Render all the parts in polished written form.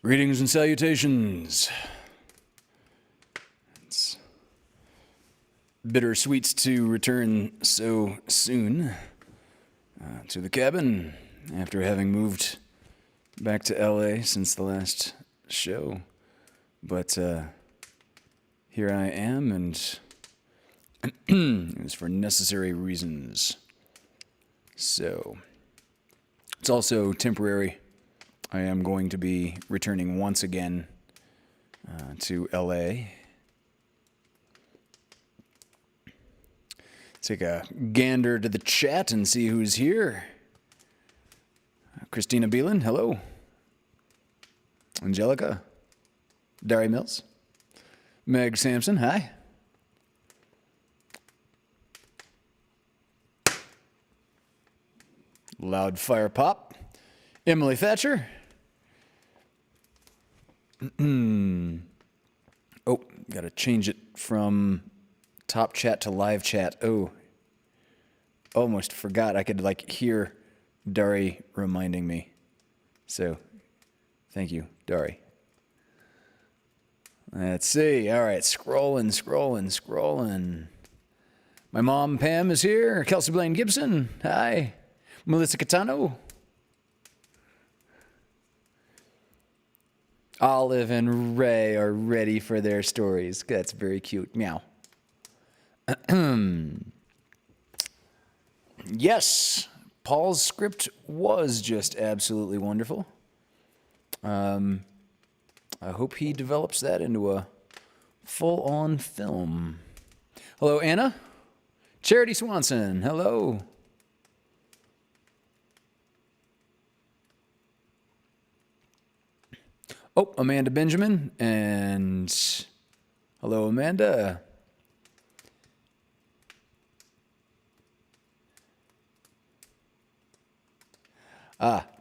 Greetings and salutations. It's bittersweet to return so soon to the cabin after having moved back to LA since the last show. But here I am, and it was for necessary reasons. So, it's also temporary. I am going to be returning once again to LA. Take a gander to the chat and see who's here. Christina Beelan, hello. Angelica. Dari Mills. Meg Sampson, hi. Loud Fire Pop. Emily Thatcher. Oh, gotta change it from top chat to live chat. Oh, almost forgot. I could hear Dari reminding me. So, thank you, Dari. Let's see. All right, scrolling. My mom, Pam, is here. Kelsey Blaine Gibson. Hi. Melissa Catano. Olive and Ray are ready for their stories. That's very cute. Meow. Yes, Paul's script was just absolutely wonderful. I hope he develops that into a full-on film. Hello, Anna. Charity Swanson, hello. Oh, Amanda Benjamin, and hello, Amanda.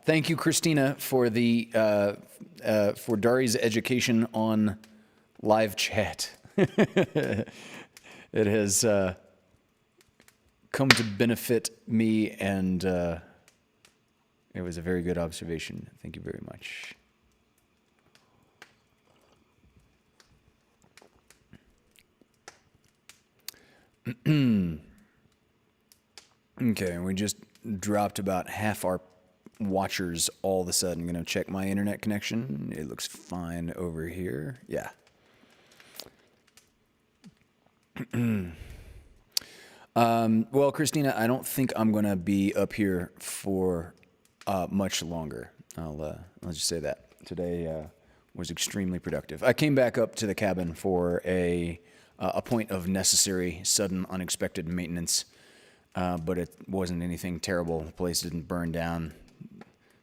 Thank you, Christina, for the for Dari's education on live chat. It has come to benefit me, and it was a very good observation. Thank you very much. Okay, we just dropped about half our watchers all of a sudden. I'm going to check my internet connection. It looks fine over here. Yeah. Well, Christina, I don't think I'm going to be up here for much longer. I'll just say that. Today was extremely productive. I came back up to the cabin for a point of necessary, sudden, unexpected maintenance, but it wasn't anything terrible. The place didn't burn down.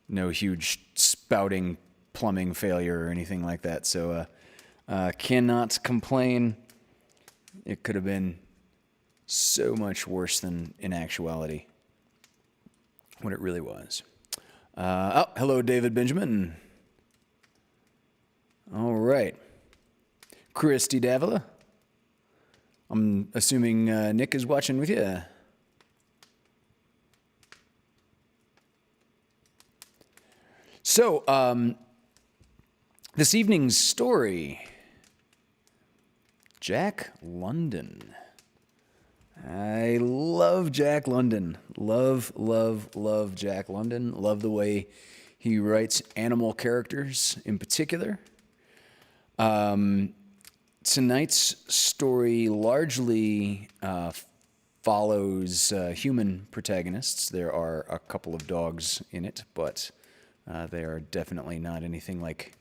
No huge spouting plumbing failure or anything like that. So cannot complain. It could have been so much worse than in actuality what it really was. Hello, David Benjamin. All right. Christy Davila. I'm assuming Nick is watching with you. So, this evening's story, Jack London. I love Jack London. Love Jack London. Love the way he writes animal characters in particular. Tonight's story largely follows human protagonists. There are a couple of dogs in it, but they are definitely not anything like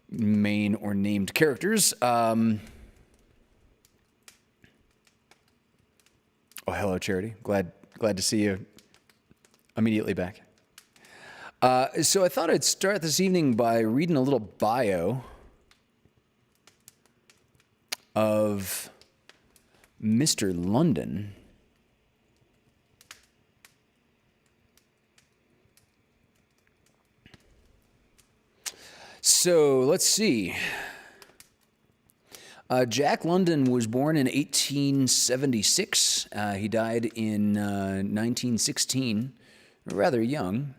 main or named characters. Oh, hello, Charity. Glad to see you immediately back. So I thought I'd start this evening by reading a little bio of Mr. London. So let's see. Jack London was born in 1876. He died in 1916, rather young.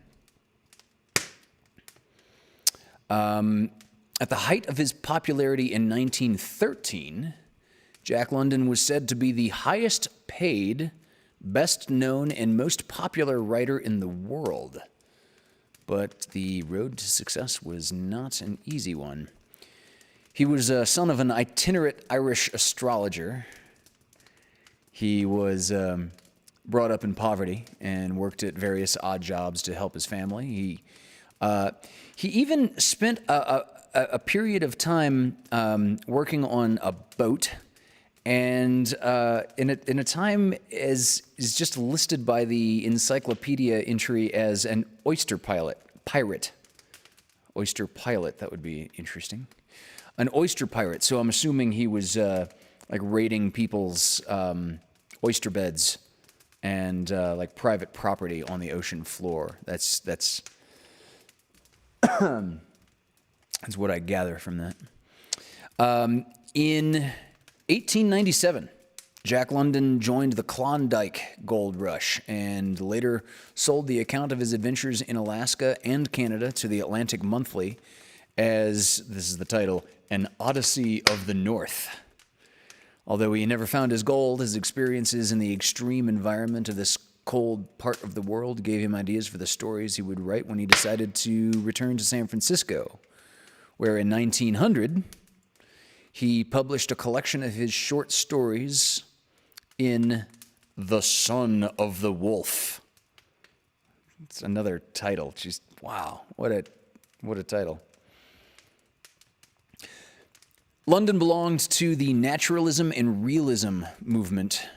At the height of his popularity in 1913, Jack London was said to be the highest paid, best known, and most popular writer in the world. But the road to success was not an easy one. He was a son of an itinerant Irish astrologer. He was brought up in poverty and worked at various odd jobs to help his family. He even spent a period of time working on a boat, and in a time as is just listed by the encyclopedia entry as an oyster pirate. Oyster pilot, that would be interesting. An oyster pirate. So I'm assuming he was like raiding people's oyster beds and like private property on the ocean floor. That's that's what I gather from that. In 1897, Jack London joined the Klondike Gold Rush and later sold the account of his adventures in Alaska and Canada to the Atlantic Monthly as, this is the title, An Odyssey of the North. Although he never found his gold, his experiences in the extreme environment of this cold part of the world gave him ideas for the stories he would write when he decided to return to San Francisco, where in 1900, he published a collection of his short stories in The Son of the Wolf. It's another title. Just, wow, what a title. London belonged to the naturalism and realism movement,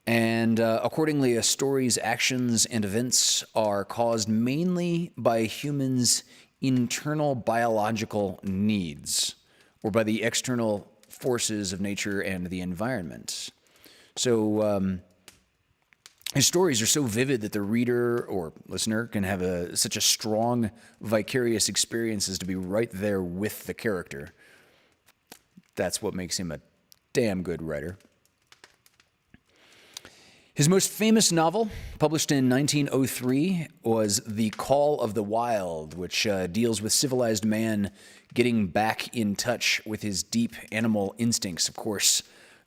and accordingly, a story's actions and events are caused mainly by humans' internal biological needs, or by the external forces of nature and the environment. So his stories are so vivid that the reader or listener can have such a strong vicarious experience as to be right there with the character. That's what makes him a damn good writer. His most famous novel, published in 1903, was The Call of the Wild, which deals with civilized man getting back in touch with his deep animal instincts. Of course,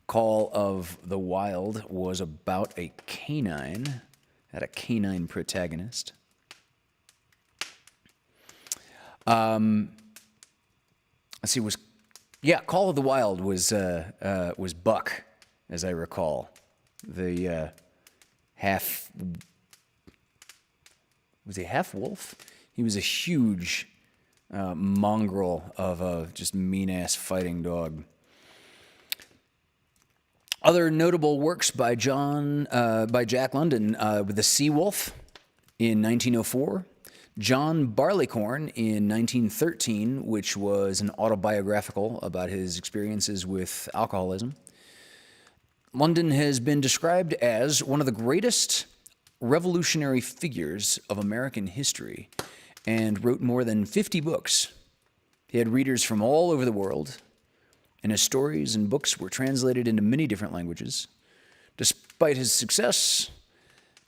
Call of the Wild was about a canine, had a canine protagonist. Let's see, Call of the Wild was Buck, as I recall. The was he half wolf? He was a huge mongrel of a just mean-ass fighting dog. Other notable works by Jack London, with The Sea Wolf in 1904, John Barleycorn in 1913, which was an autobiographical about his experiences with alcoholism. London has been described as one of the greatest revolutionary figures of American history and wrote more than 50 books. He had readers from all over the world, and his stories and books were translated into many different languages. Despite his success,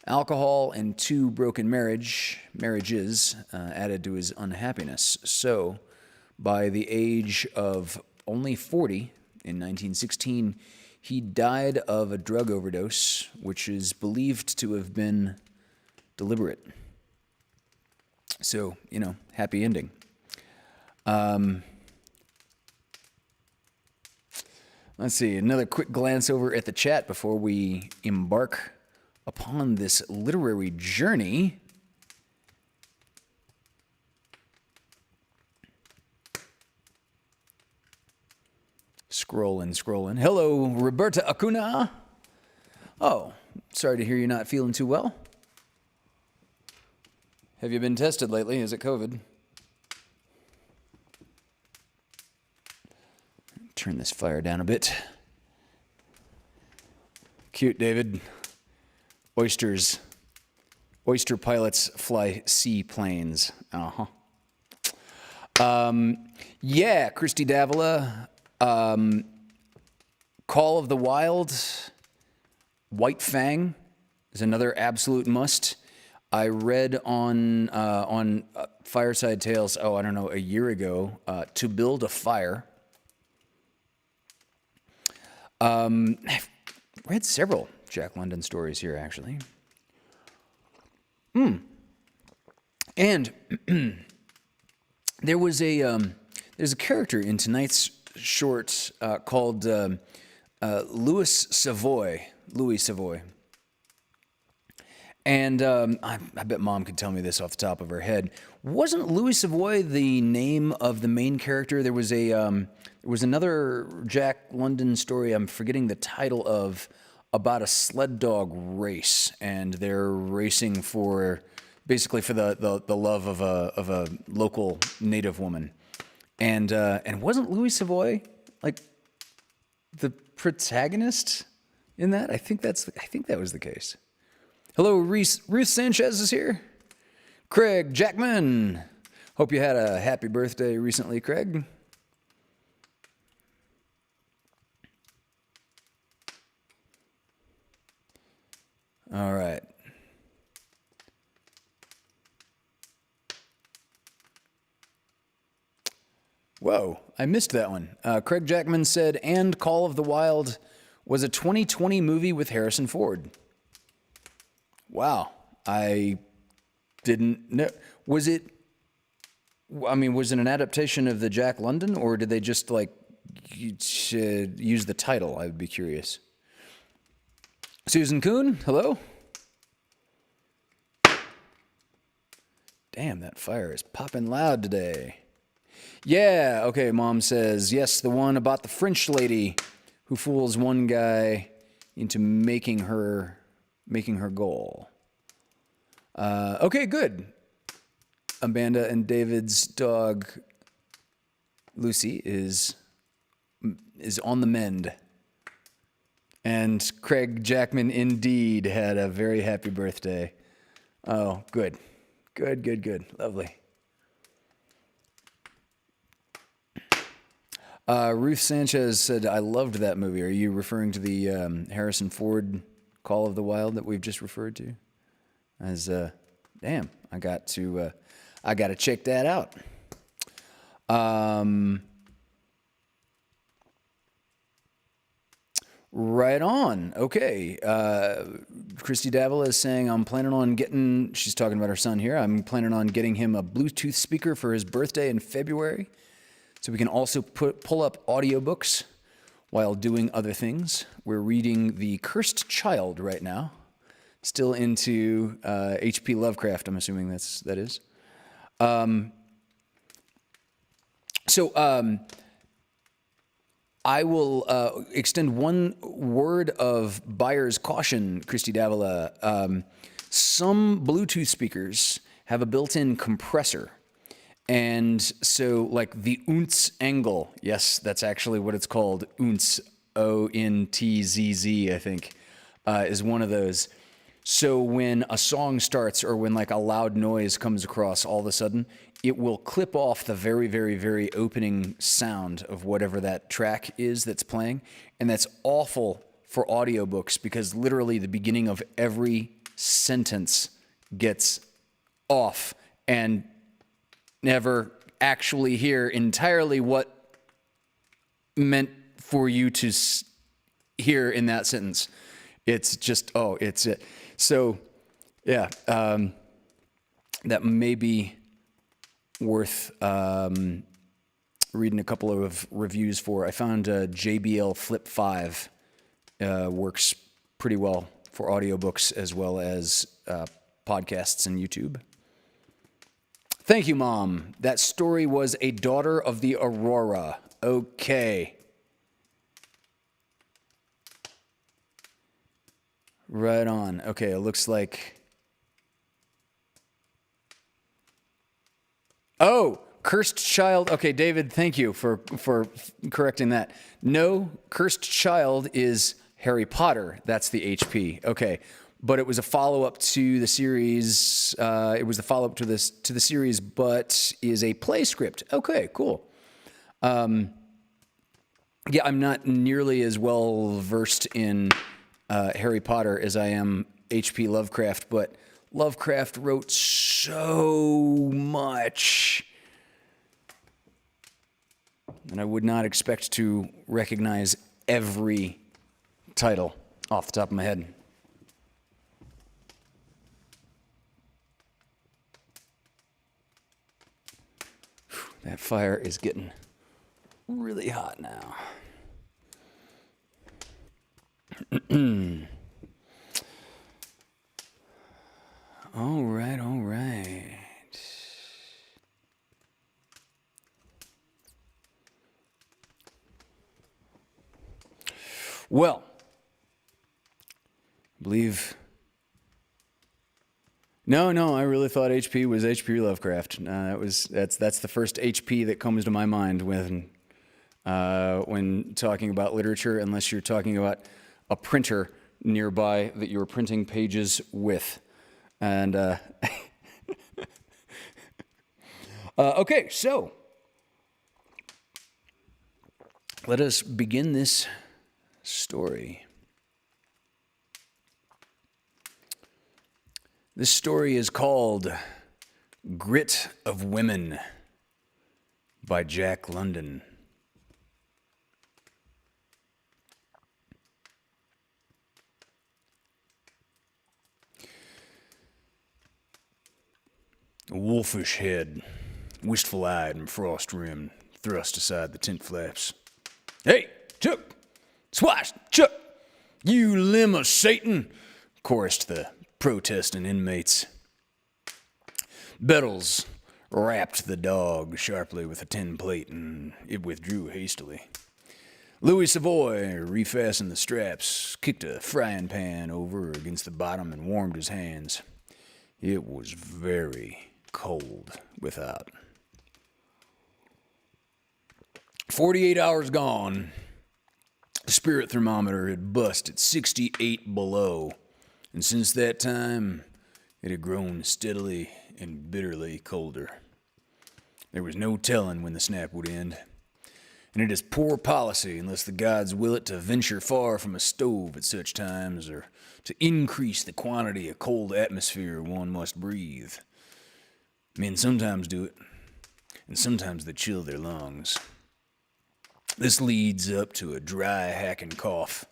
alcohol and 2 broken marriages added to his unhappiness. So, by the age of only 40, in 1916, he died of a drug overdose, which is believed to have been deliberate. So, happy ending. Let's see, another quick glance over at the chat before we embark upon this literary journey. Scrolling. Hello, Roberta Acuna. Oh, sorry to hear you're not feeling too well. Have you been tested lately? Is it COVID? Turn this fire down a bit. Cute, David. Oysters. Oyster pilots fly seaplanes. Uh-huh. Christy Davila. Call of the Wild, White Fang is another absolute must. I read on Fireside Tales, I don't know, a year ago, To Build a Fire. I've read several Jack London stories here, actually. And there's a character in tonight's short called Louis Savoy. And I bet Mom could tell me this off the top of her head. Wasn't Louis Savoy the name of the main character? There was another Jack London story I'm forgetting the title of, about a sled dog race, and they're racing for basically for the love of a local native woman. And wasn't Louis Savoy like the protagonist in that? I think that was the case. Hello, Ruth Sanchez is here. Craig Jackman. Hope you had a happy birthday recently, Craig. All right. Whoa, I missed that one. Craig Jackman said, and Call of the Wild was a 2020 movie with Harrison Ford. Wow, I didn't know. Was it an adaptation of the Jack London, or did they just use the title? I would be curious. Susan Kuhn, hello. Damn, that fire is popping loud today. Yeah, okay, Mom says, yes, the one about the French lady who fools one guy into making her goal. Okay, good. Amanda and David's dog, Lucy, is on the mend. And Craig Jackman indeed had a very happy birthday. Oh, good. Good. Lovely. Ruth Sanchez said, I loved that movie. Are you referring to the Harrison Ford Call of the Wild that we've just referred to? As damn, I got to check that out. Right on. Okay. Christy Davila is saying, she's talking about her son here. I'm planning on getting him a Bluetooth speaker for his birthday in February, so we can also pull up audiobooks while doing other things. We're reading The Cursed Child right now. Still into H.P. Lovecraft, I'm assuming that is. I will extend one word of buyer's caution, Christy Davila. Some Bluetooth speakers have a built-in compressor. And so, like the Unz angle, yes, that's actually what it's called. Unz, O-N-T-Z-Z, I think, is one of those. So when a song starts or when like a loud noise comes across, all of a sudden, it will clip off the very, very, very opening sound of whatever that track is that's playing. And that's awful for audiobooks because literally the beginning of every sentence gets off and never actually hear entirely what meant for you to hear in that sentence. It's just, it's it. So, yeah, that may be worth reading a couple of reviews for. I found JBL Flip 5 works pretty well for audiobooks as well as podcasts and YouTube. Thank you, Mom. That story was A Daughter of the Aurora. Okay. Right on. Okay, it looks like... Oh, Cursed Child. Okay, David, thank you for correcting that. No, Cursed Child is Harry Potter. That's the HP. Okay. But it was a follow-up to the series. It was the follow-up to the series, but is a play script. Okay, cool. Yeah, I'm not nearly as well versed in Harry Potter as I am H.P. Lovecraft, but Lovecraft wrote so much, and I would not expect to recognize every title off the top of my head. That fire is getting really hot now. All right, all right. Well, I believe... No, I really thought HP was H.P. Lovecraft. That's the first HP that comes to my mind when talking about literature, unless you're talking about a printer nearby that you're printing pages with. And okay, so let us begin this story. This story is called Grit of Women by Jack London. A wolfish head, wistful-eyed and frost-rimmed, thrust aside the tent flaps. "Hey, Chuck! Swash, Chuck! You limb of Satan!" chorused the protesting inmates. Bettles rapped the dog sharply with a tin plate, and it withdrew hastily. Louis Savoy refastened the straps, kicked a frying pan over against the bottom, and warmed his hands. It was very cold without. 48 hours gone, the spirit thermometer had bust at 68 below, and since that time, it had grown steadily and bitterly colder. There was no telling when the snap would end, and it is poor policy, unless the gods will it, to venture far from a stove at such times, or to increase the quantity of cold atmosphere one must breathe. Men sometimes do it, and sometimes they chill their lungs. This leads up to a dry hacking cough,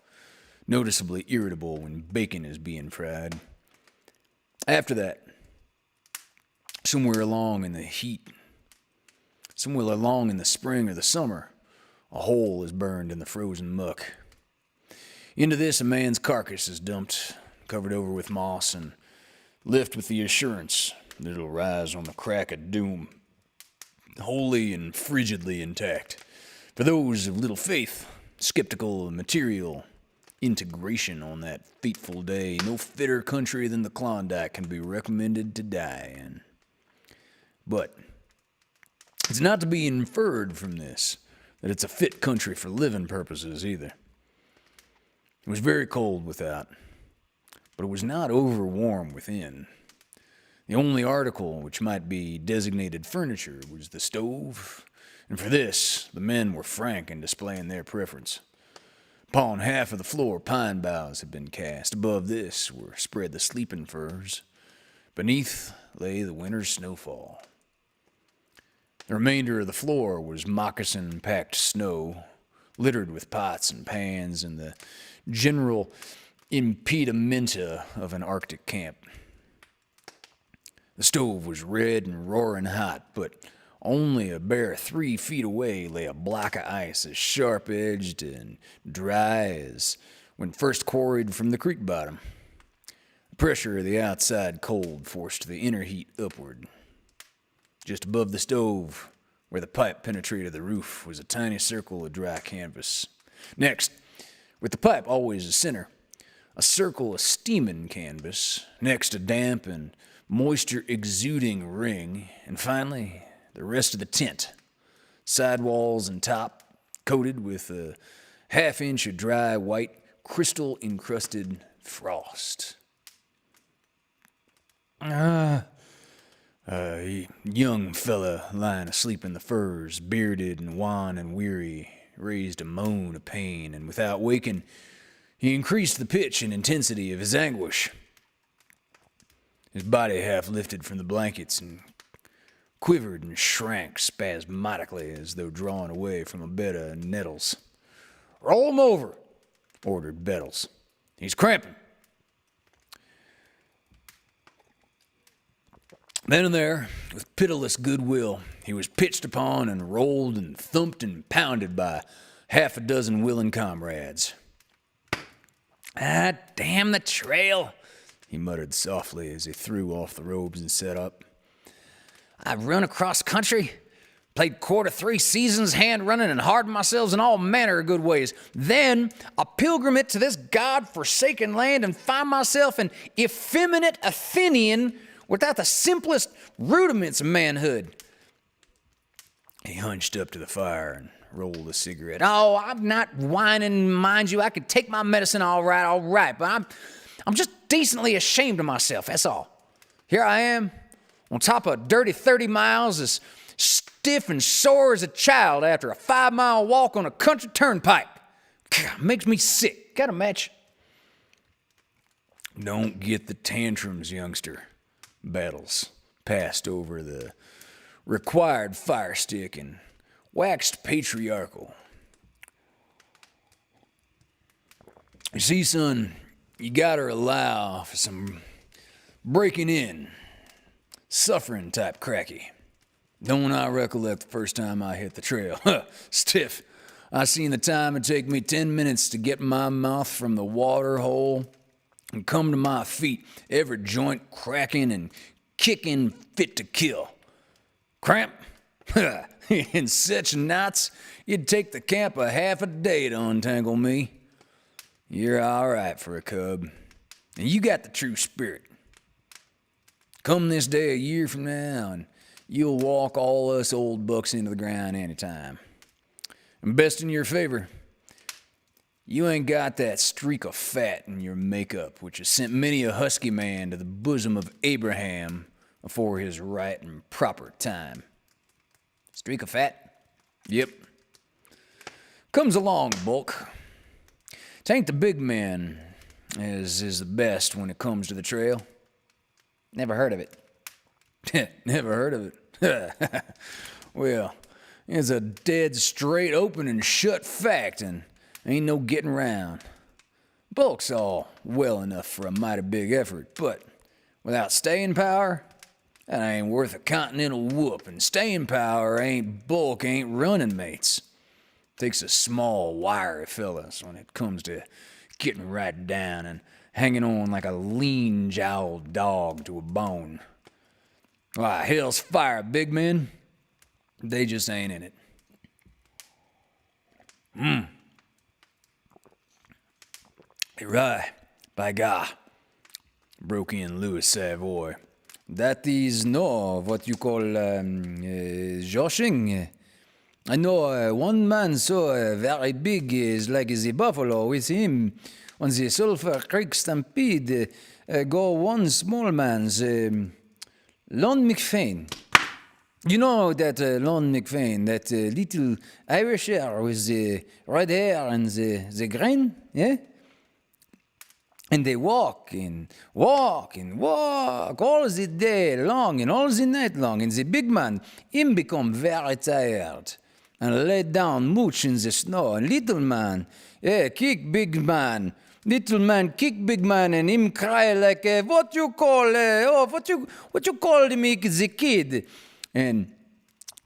noticeably irritable when bacon is being fried. After that, somewhere along in the spring or the summer, a hole is burned in the frozen muck. Into this, a man's carcass is dumped, covered over with moss, and left with the assurance that it'll rise on the crack of doom, wholly and frigidly intact. For those of little faith, skeptical of material integration on that fateful day, no fitter country than the Klondike can be recommended to die in. But it's not to be inferred from this that it's a fit country for living purposes either. It was very cold without, but it was not over warm within. The only article which might be designated furniture was the stove, and for this the men were frank in displaying their preference. Upon half of the floor pine boughs had been cast. Above this were spread the sleeping furs. Beneath lay the winter's snowfall. The remainder of the floor was moccasin-packed snow, littered with pots and pans and the general impedimenta of an Arctic camp. The stove was red and roaring hot, but only a bare 3 feet away lay a block of ice as sharp-edged and dry as when first quarried from the creek bottom. The pressure of the outside cold forced the inner heat upward. Just above the stove, where the pipe penetrated the roof, was a tiny circle of dry canvas. Next, with the pipe always the center, a circle of steaming canvas. Next, a damp and moisture-exuding ring. And finally, the rest of the tent, sidewalls and top, coated with a half-inch of dry, white, crystal-encrusted frost. A young fella lying asleep in the furs, bearded and wan and weary, raised a moan of pain, and without waking, he increased the pitch and intensity of his anguish. His body half lifted from the blankets and quivered and shrank spasmodically as though drawn away from a bed of nettles. "Roll him over," ordered Bettles. "He's cramping." Then and there, with pitiless goodwill, he was pitched upon and rolled and thumped and pounded by half a dozen willing comrades. "Ah, damn the trail," he muttered softly as he threw off the robes and set up. "I've run across country, played quarter 3 seasons hand running and hardened myself in all manner of good ways. Then a pilgrimage to this God-forsaken land and find myself an effeminate Athenian without the simplest rudiments of manhood." He hunched up to the fire and rolled a cigarette. "Oh, I'm not whining, mind you. I could take my medicine all right, but I'm just decently ashamed of myself, that's all. Here I am, on top of a dirty 30 miles, as stiff and sore as a child after a 5-mile walk on a country turnpike. Makes me sick. Got a match?" "Don't get the tantrums, youngster." Battles passed over the required fire stick and waxed patriarchal. "You see, son, you gotta allow for some breaking in, suffering type cracky. Don't I recollect the first time I hit the trail? Stiff. I seen the time it'd take me 10 minutes to get my mouth from the water hole and come to my feet, every joint cracking and kicking fit to kill. Cramp? In such knots, you'd take the camp a half a day to untangle me. You're all right for a cub, and you got the true spirit. Come this day a year from now, and you'll walk all us old bucks into the ground anytime. And best in your favor, you ain't got that streak of fat in your makeup which has sent many a husky man to the bosom of Abraham before his right and proper time." "Streak of fat?" "Yep. Comes along, bulk. 'Tain't the big men as is the best when it comes to the trail." "Never heard of it." "Never heard of it? Well, it's a dead straight open and shut fact, and ain't no getting round. Bulk's all well enough for a mighty big effort, but without staying power, that ain't worth a continental whoop, and staying power ain't bulk, ain't running mates. Takes a small, wiry fellas when it comes to getting right down and hanging on like a lean-jowled dog to a bone. Why, hell's fire, big men. They just ain't in it." "Right, by God," broke in Louis Savoy. "That is no what you call joshing. I know one man so very big is like the buffalo with him on the Sulphur Creek Stampede. Go one small man's Lon McFain. You know that Lon McFain, that little Irisher with the red hair and the grin, yeah? And they walk and walk and walk all the day long and all the night long. And the big man, him become very tired and lay down mooch in the snow. And little man, kick big man. Little man kick big man and him cry like, what you call me the kid? And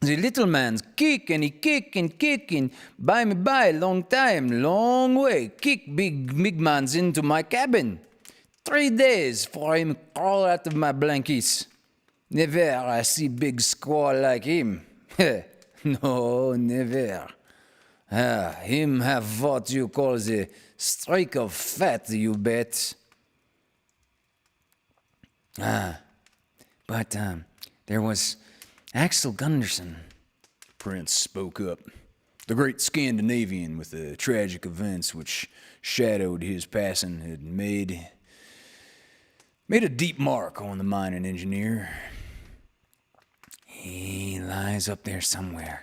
the little man kick and he kick and by me by long time, long way, kick big man's into my cabin. 3 days for him crawl out of my blankets. Never I see big squaw like him. No, never. Him have what you call the streak of fat, you bet. But there was Axel Gunderson. Prince spoke up. The great Scandinavian with the tragic events which shadowed his passing had made a deep mark on the mining engineer. He lies up there somewhere.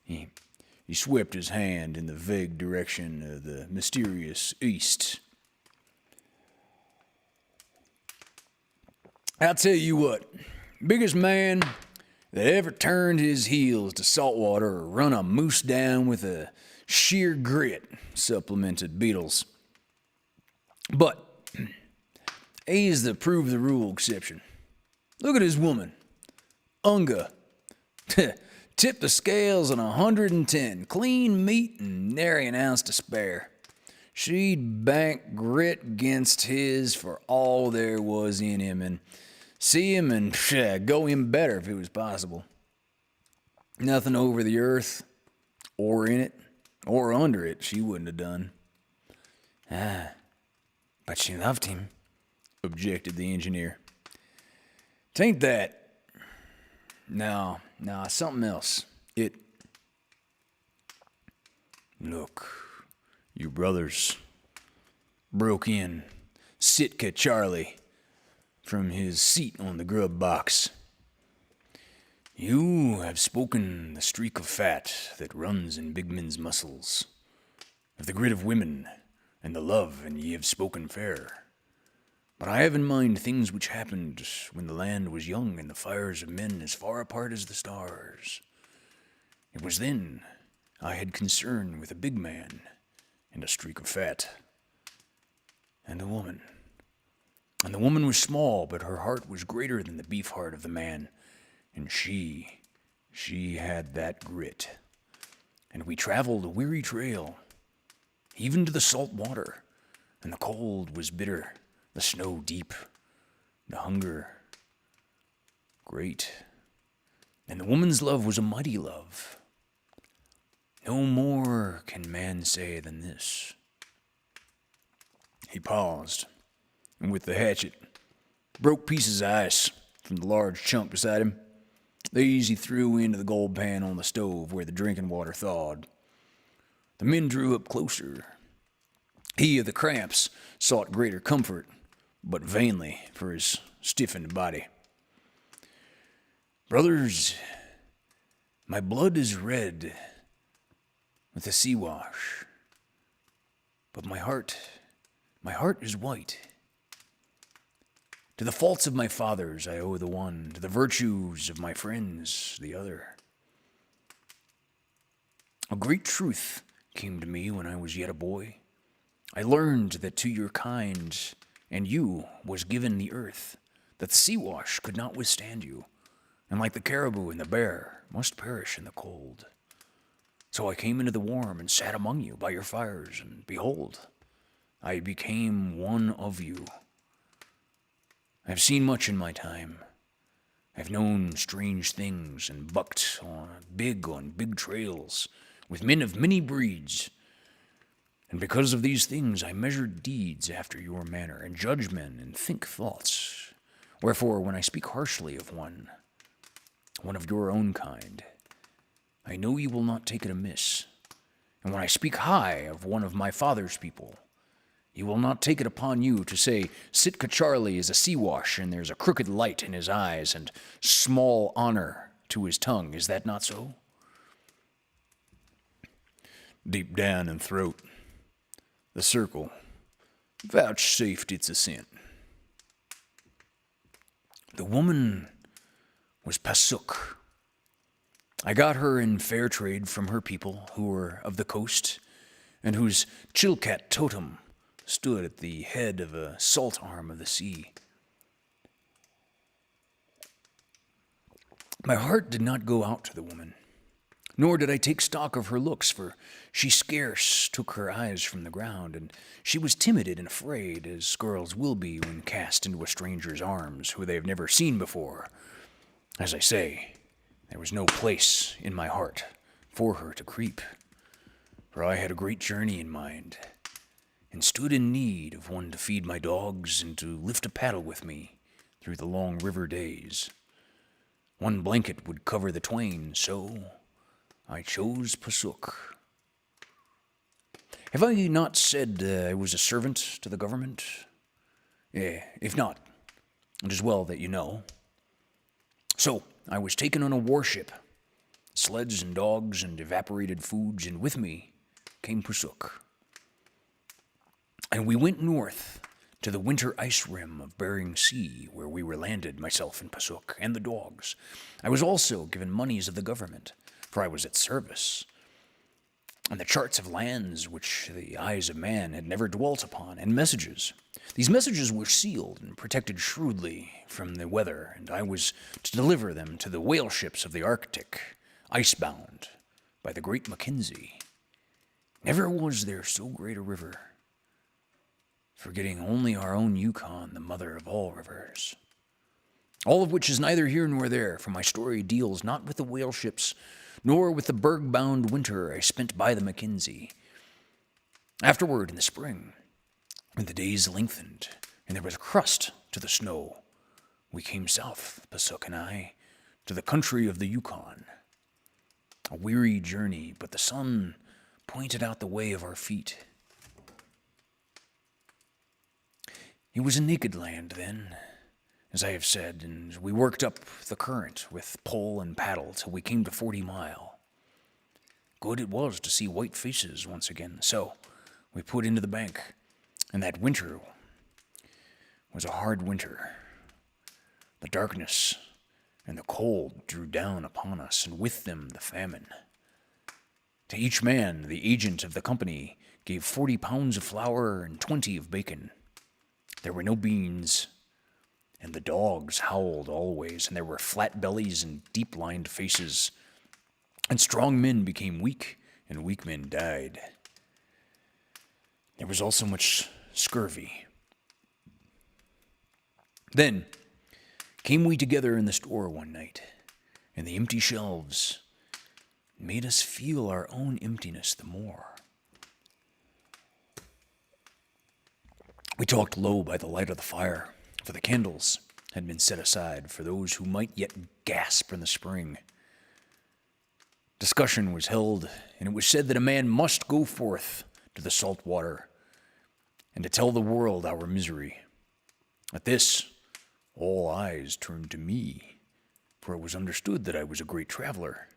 He swept his hand in the vague direction of the mysterious east. I'll tell you what, biggest man that ever turned his heels to saltwater or run a moose down with a sheer grit, supplemented Beatles. But he's the prove the rule exception. Look at his woman, Unga. Tip the scales on 110, clean meat and nary an ounce to spare. She'd bank grit against his for all there was in him and see him and go him better if it was possible. Nothing over the earth, or in it, or under it she wouldn't have done. But she loved him, objected the engineer. Tain't that. No, something else. Look, you brothers, broke in Sitka Charlie from his seat on the grub box. You have spoken the streak of fat that runs in big men's muscles, of the grit of women and the love, and ye have spoken fair. But I have in mind things which happened when the land was young and the fires of men as far apart as the stars. It was then I had concern with a big man and a streak of fat, and a woman. And the woman was small, but her heart was greater than the beef heart of the man, and she had that grit. And we traveled a weary trail, even to the salt water, and the cold was bitter, the snow deep, the hunger great. And the woman's love was a mighty love. No more can man say than this. He paused, and with the hatchet, broke pieces of ice from the large chunk beside him. These he threw into the gold pan on the stove where the drinking water thawed. The men drew up closer. He of the cramps sought greater comfort, but vainly for his stiffened body. Brothers, my blood is red with the sea wash, but my heart is white. To the faults of my fathers I owe the one, to the virtues of my friends the other. A great truth came to me when I was yet a boy. I learned that to your kind and you was given the earth, that the sea wash could not withstand you, and like the caribou and the bear must perish in the cold. So I came into the warm and sat among you by your fires, and behold, I became one of you. I've seen much in my time. I've known strange things and bucked on big trails with men of many breeds. And because of these things I measured deeds after your manner, and judge men and think thoughts. Wherefore, when I speak harshly of one of your own kind, I know you will not take it amiss. And when I speak high of one of my father's people, you will not take it upon you to say, Sitka Charlie is a sea wash, and there's a crooked light in his eyes, and small honor to his tongue. Is that not so? Deep down in throat, the circle vouchsafed its assent. The woman was Pasuk. I got her in fair trade from her people, who were of the coast, and whose Chilkat totem stood at the head of a salt arm of the sea. My heart did not go out to the woman, nor did I take stock of her looks, for she scarce took her eyes from the ground, and she was timid and afraid, as girls will be when cast into a stranger's arms, who they have never seen before. As I say, there was no place in my heart for her to creep, for I had a great journey in mind, and stood in need of one to feed my dogs and to lift a paddle with me through the long river days. One blanket would cover the twain, so I chose Pasuk. Have I not said I was a servant to the government? If not, it is well that you know. So I was taken on a warship, sleds and dogs and evaporated foods, and with me came Pasuk. And we went north to the winter ice rim of Bering Sea, where we were landed, myself and Pasuk, and the dogs. I was also given moneys of the government, for I was at service, and the charts of lands which the eyes of man had never dwelt upon, and messages. These messages were sealed and protected shrewdly from the weather, and I was to deliver them to the whale ships of the Arctic, icebound by the great Mackenzie. Never was there so great a river, forgetting only our own Yukon, the mother of all rivers. All of which is neither here nor there, for my story deals not with the whale ships, nor with the berg-bound winter I spent by the Mackenzie. Afterward, in the spring, when the days lengthened, and there was a crust to the snow, we came south, Pasuk and I, to the country of the Yukon. A weary journey, but the sun pointed out the way of our feet. It was a naked land then, as I have said, and we worked up the current with pole and paddle till we came to 40 Mile. Good it was to see white faces once again, so we put into the bank, and that winter was a hard winter. The darkness and the cold drew down upon us, and with them the famine. To each man, the agent of the company gave 40 pounds of flour and 20 of bacon. There were no beans, and the dogs howled always, and there were flat bellies and deep-lined faces, and strong men became weak, and weak men died. There was also much scurvy. Then came we together in the store one night, and the empty shelves made us feel our own emptiness the more. We talked low by the light of the fire, for the candles had been set aside for those who might yet gasp in the spring. Discussion was held, and it was said that a man must go forth to the salt water and to tell the world our misery. At this, all eyes turned to me, for it was understood that I was a great traveler.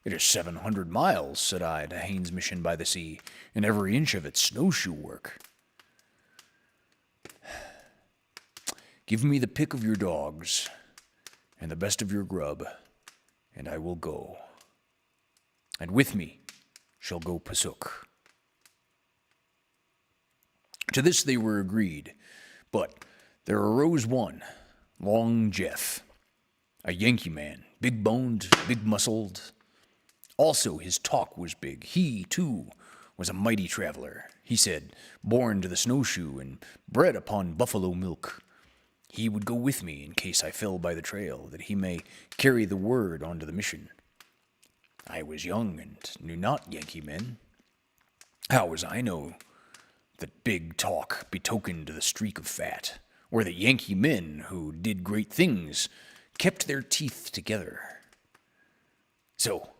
"It is 700 miles, said I, to Haines Mission by the sea, and every inch of it snowshoe work. Give me the pick of your dogs and the best of your grub, and I will go. And with me shall go Pasuk." To this they were agreed, but there arose one, Long Jeff, a Yankee man, big-boned, big-muscled. Also his talk was big. He, too, was a mighty traveler. He said, born to the snowshoe and bred upon buffalo milk. He would go with me in case I fell by the trail, that he may carry the word onto the mission. I was young and knew not Yankee men. How was I know that big talk betokened the streak of fat, or that Yankee men who did great things kept their teeth together? So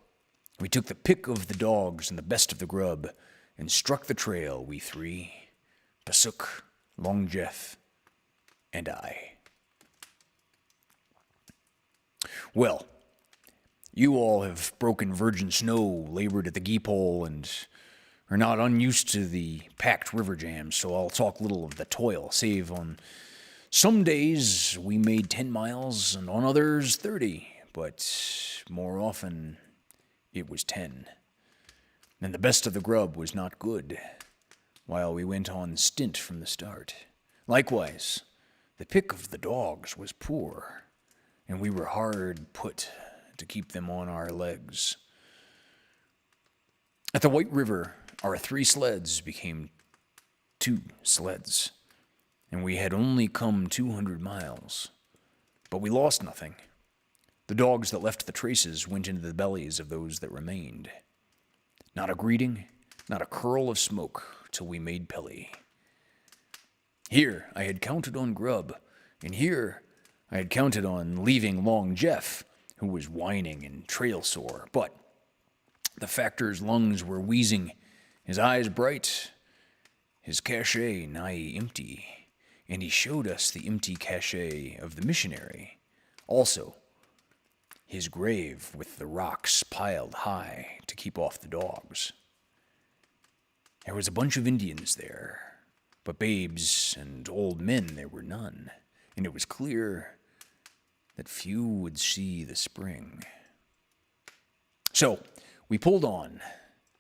we took the pick of the dogs and the best of the grub, and struck the trail, we three, Pasuk, Long Jeff, and I. Well, you all have broken virgin snow, labored at the gee pole, and are not unused to the packed river jams, so I'll talk little of the toil, save on some days we made 10 miles, and on others 30, but more often it was 10. And the best of the grub was not good, while we went on stint from the start. Likewise, the pick of the dogs was poor, and we were hard put to keep them on our legs. At the White River, our 3 sleds became 2 sleds, and we had only come 200 miles. But we lost nothing. The dogs that left the traces went into the bellies of those that remained. Not a greeting, not a curl of smoke, till we made Pelly. Here I had counted on grub, and here I had counted on leaving Long Jeff, who was whining and trail sore. But the factor's lungs were wheezing, his eyes bright, his cachet nigh empty, and he showed us the empty cachet of the missionary. Also, his grave with the rocks piled high to keep off the dogs. There was a bunch of Indians there, but babes and old men there were none, and it was clear that few would see the spring. So we pulled on,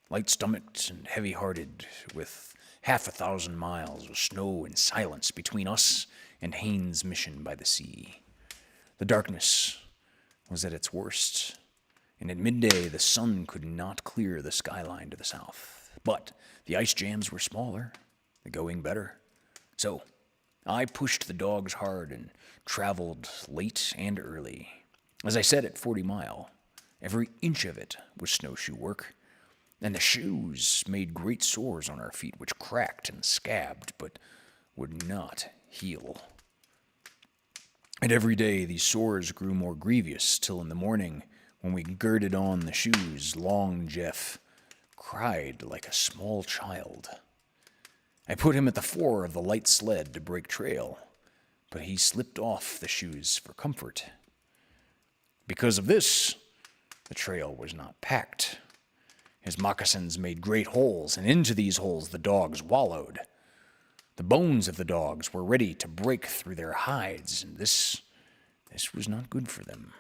light-stomached and heavy-hearted, with 500 miles of snow and silence between us and Haynes' mission by the sea. The darkness was at its worst, and at midday the sun could not clear the skyline to the south. But the ice jams were smaller, the going better. So I pushed the dogs hard and traveled late and early. As I said, at 40 Mile, every inch of it was snowshoe work, and the shoes made great sores on our feet, which cracked and scabbed, but would not heal. And every day these sores grew more grievous, till in the morning, when we girded on the shoes, Long Jeff cried like a small child. I put him at the fore of the light sled to break trail, but he slipped off the shoes for comfort. Because of this, the trail was not packed. His moccasins made great holes, and into these holes the dogs wallowed. The bones of the dogs were ready to break through their hides, and this was not good for them.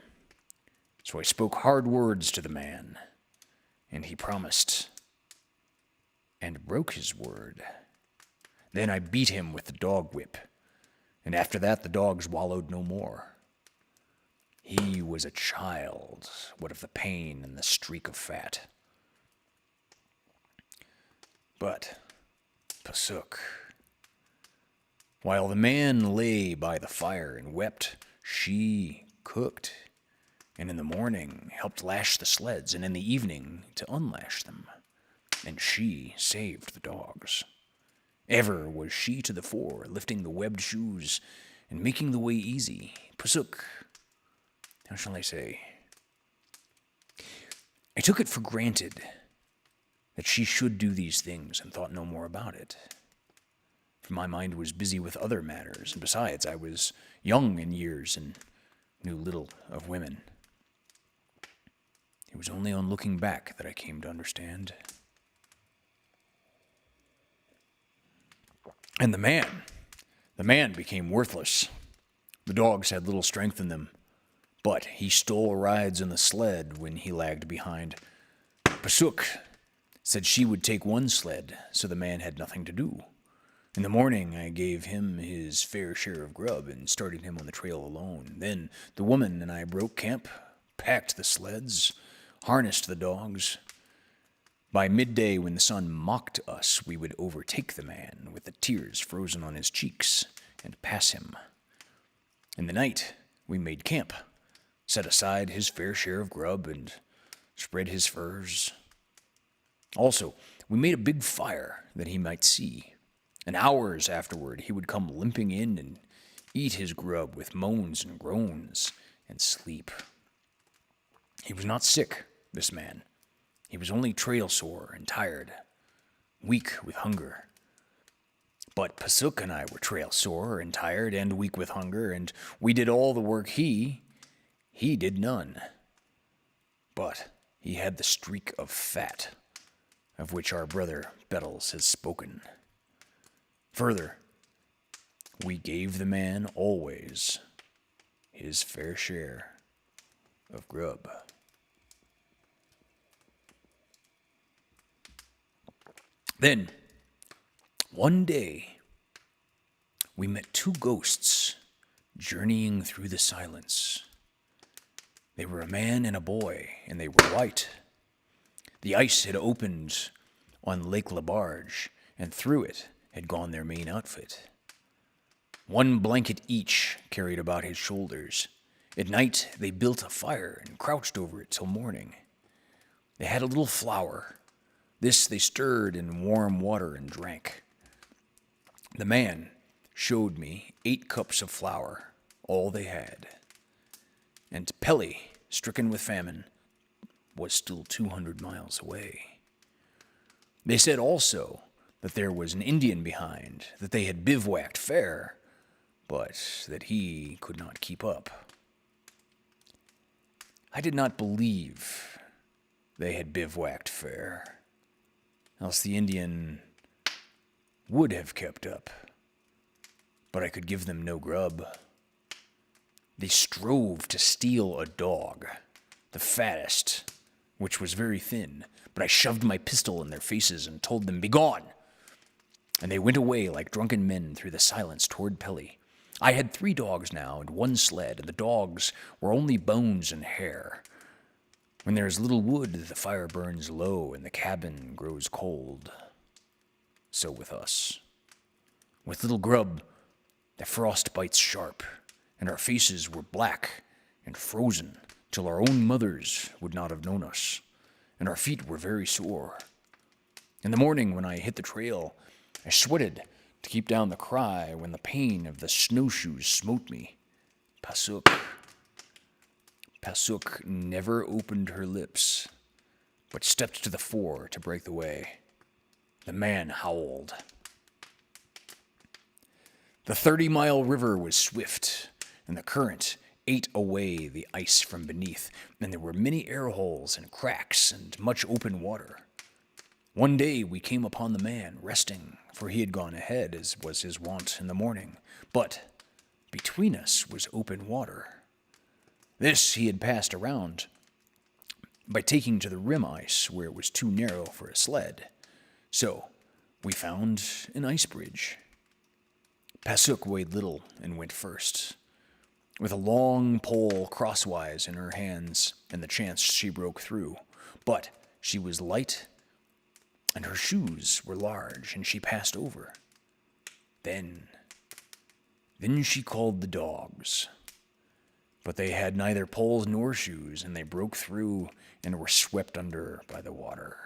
So I spoke hard words to the man, and he promised, and broke his word. Then I beat him with the dog whip, and after that the dogs wallowed no more. He was a child, what of the pain and the streak of fat. But Pasuk, while the man lay by the fire and wept, she cooked, and in the morning helped lash the sleds, and in the evening to unlash them, and she saved the dogs. Ever was she to the fore, lifting the webbed shoes and making the way easy. Pasuk, how shall I say? I took it for granted that she should do these things and thought no more about it. For my mind was busy with other matters, and besides, I was young in years and knew little of women. It was only on looking back that I came to understand. And the man became worthless. The dogs had little strength in them, but he stole rides in the sled when he lagged behind. Pasuk said she would take one sled, so the man had nothing to do. In the morning, I gave him his fair share of grub and started him on the trail alone. Then the woman and I broke camp, packed the sleds, harnessed the dogs. By midday, when the sun mocked us, we would overtake the man with the tears frozen on his cheeks and pass him. In the night, we made camp, set aside his fair share of grub, and spread his furs. Also, we made a big fire that he might see, and hours afterward he would come limping in and eat his grub with moans and groans and sleep. He was not sick, this man. He was only trail sore and tired, weak with hunger. But Pasuk and I were trail sore and tired and weak with hunger, and we did all the work he did none. But he had the streak of fat, of which our brother Bettles has spoken. Further, we gave the man always his fair share of grub. Then, one day, we met two ghosts journeying through the silence. They were a man and a boy, and they were white. The ice had opened on Lake Labarge, and through it had gone their main outfit. One blanket each carried about his shoulders. At night, they built a fire and crouched over it till morning. They had a little flour. This they stirred in warm water and drank. The man showed me 8 cups of flour, all they had. And Pelly, stricken with famine, was still 200 miles away. They said also that there was an Indian behind, that they had bivouacked fair, but that he could not keep up. I did not believe they had bivouacked fair, else the Indian would have kept up, but I could give them no grub. They strove to steal a dog, the fattest, which was very thin, but I shoved my pistol in their faces and told them, "Begone!" And they went away like drunken men through the silence toward Pelly. I had 3 dogs now and 1 sled, and the dogs were only bones and hair. When there is little wood, the fire burns low and the cabin grows cold. So with us. With little grub, the frost bites sharp, and our faces were black and frozen till our own mothers would not have known us, and our feet were very sore. In the morning when I hit the trail, I sweated to keep down the cry when the pain of the snowshoes smote me. Pasuk. Pasuk never opened her lips, but stepped to the fore to break the way. The man howled. The 30-mile river was swift, and the current ate away the ice from beneath, and there were many air holes and cracks and much open water. One day we came upon the man resting, for he had gone ahead, as was his wont in the morning. But between us was open water. This he had passed around by taking to the rim ice where it was too narrow for a sled. So we found an ice bridge. Pasuk weighed little and went first, with a long pole crosswise in her hands and the chance she broke through. But she was light, and her shoes were large, and she passed over. Then she called the dogs. But they had neither poles nor shoes, and they broke through and were swept under by the water.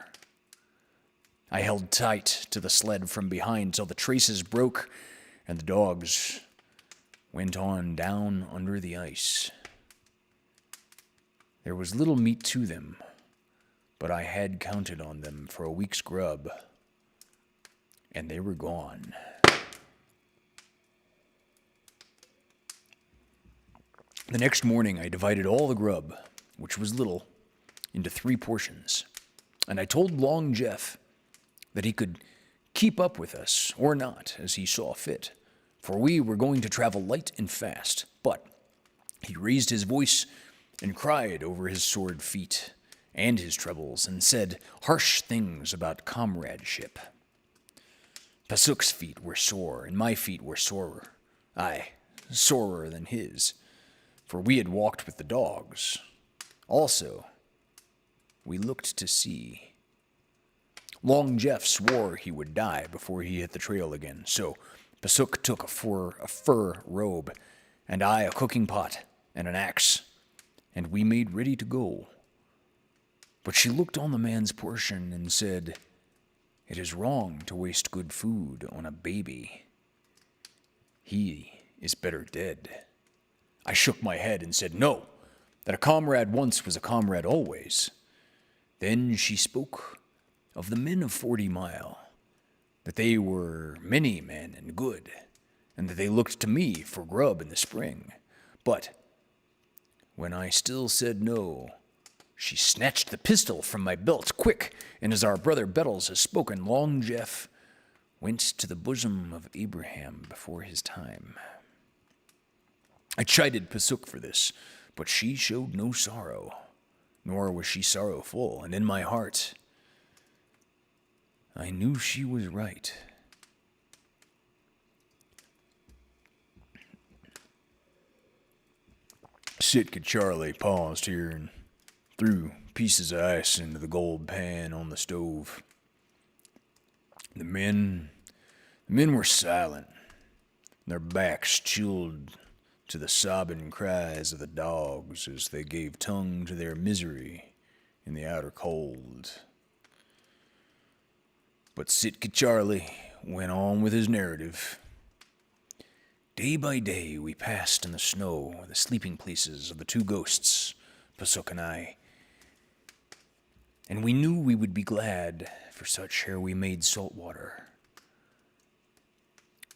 I held tight to the sled from behind till the traces broke, and the dogs went on down under the ice. There was little meat to them, but I had counted on them for a week's grub, and they were gone. The next morning I divided all the grub, which was little, into 3 portions, and I told Long Jeff that he could keep up with us or not as he saw fit, for we were going to travel light and fast. But he raised his voice and cried over his sword feat and his troubles, and said harsh things about comradeship. Pasuk's feet were sore, and my feet were sorer, aye, sorer than his, for we had walked with the dogs. Also, we looked to see. Long Jeff swore he would die before he hit the trail again, so Pasuk took a fur robe, and I a cooking pot and an axe, and we made ready to go. But she looked on the man's portion and said, "It is wrong to waste good food on a baby. He is better dead." I shook my head and said, "No, that a comrade once was a comrade always." Then she spoke of the men of 40 Mile, that they were many men and good, and that they looked to me for grub in the spring. But when I still said no, she snatched the pistol from my belt quick, and as our brother Bettles has spoken, Long Jeff went to the bosom of Abraham before his time. I chided Pasuk for this, but she showed no sorrow, nor was she sorrowful, and in my heart I knew she was right. Sitka Charlie paused here and threw pieces of ice into the gold pan on the stove. The men were silent, their backs chilled to the sobbing cries of the dogs as they gave tongue to their misery in the outer cold. But Sitka Charlie went on with his narrative. Day by day we passed in the snow the sleeping places of the 2 ghosts, Pasuk and I, and we knew we would be glad for such ere we made salt water.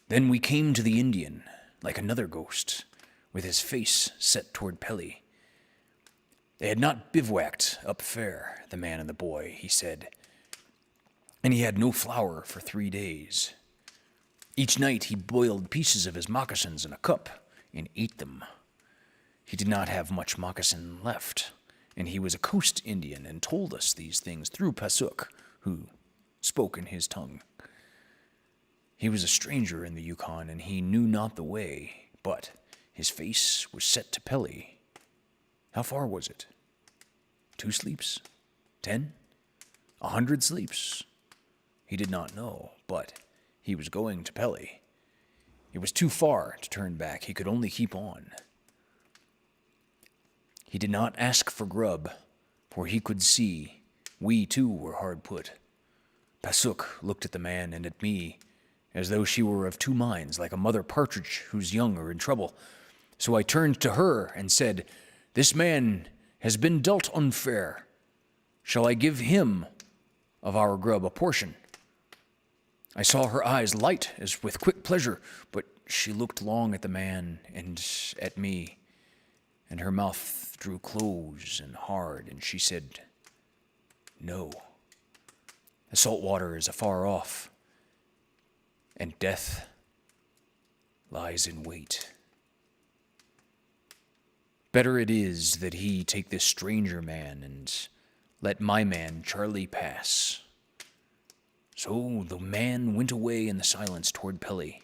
Then we came to the Indian, like another ghost, with his face set toward Pelly. They had not bivouacked up fair, the man and the boy, he said, and he had no flour for 3 days. Each night he boiled pieces of his moccasins in a cup and ate them. He did not have much moccasin left, and he was a coast Indian and told us these things through Pasuk, who spoke in his tongue. He was a stranger in the Yukon, and he knew not the way, but his face was set to Pelly. How far was it? 2 sleeps? 10? 100 sleeps? He did not know, but he was going to Pelly. It was too far to turn back. He could only keep on. He did not ask for grub, for he could see we too were hard put. Pasuk looked at the man and at me as though she were of 2 minds, like a mother partridge whose young are in trouble. So I turned to her and said, "This man has been dealt unfair. Shall I give him of our grub a portion?" I saw her eyes light as with quick pleasure, but she looked long at the man and at me, and her mouth drew close and hard, and she said, "No. The salt water is afar off, and death lies in wait. Better it is that he take this stranger man, and let my man Charlie pass." So the man went away in the silence toward Pelly.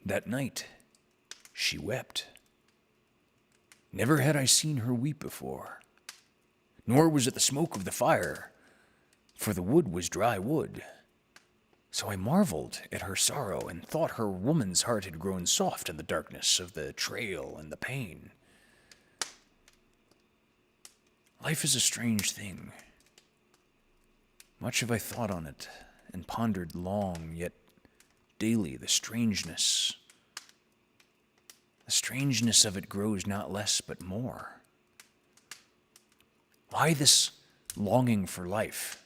That night she wept. Never had I seen her weep before, nor was it the smoke of the fire, for the wood was dry wood. So I marveled at her sorrow and thought her woman's heart had grown soft in the darkness of the trail and the pain. Life is a strange thing. Much have I thought on it and pondered long, yet daily the strangeness of it grows not less but more. Why this longing for life?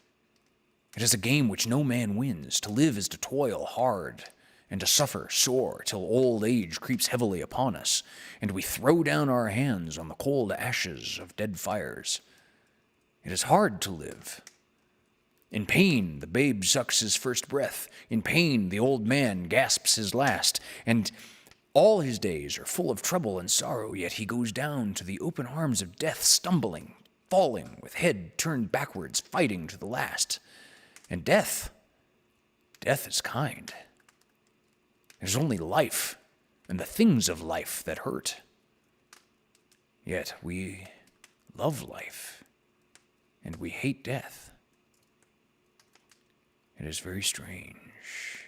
It is a game which no man wins. To live is to toil hard and to suffer sore till old age creeps heavily upon us, and we throw down our hands on the cold ashes of dead fires. It is hard to live. In pain, the babe sucks his first breath. In pain, the old man gasps his last. And all his days are full of trouble and sorrow, yet he goes down to the open arms of death, stumbling, falling, with head turned backwards, fighting to the last. And death is kind. There's only life and the things of life that hurt. Yet we love life, and we hate death. It is very strange.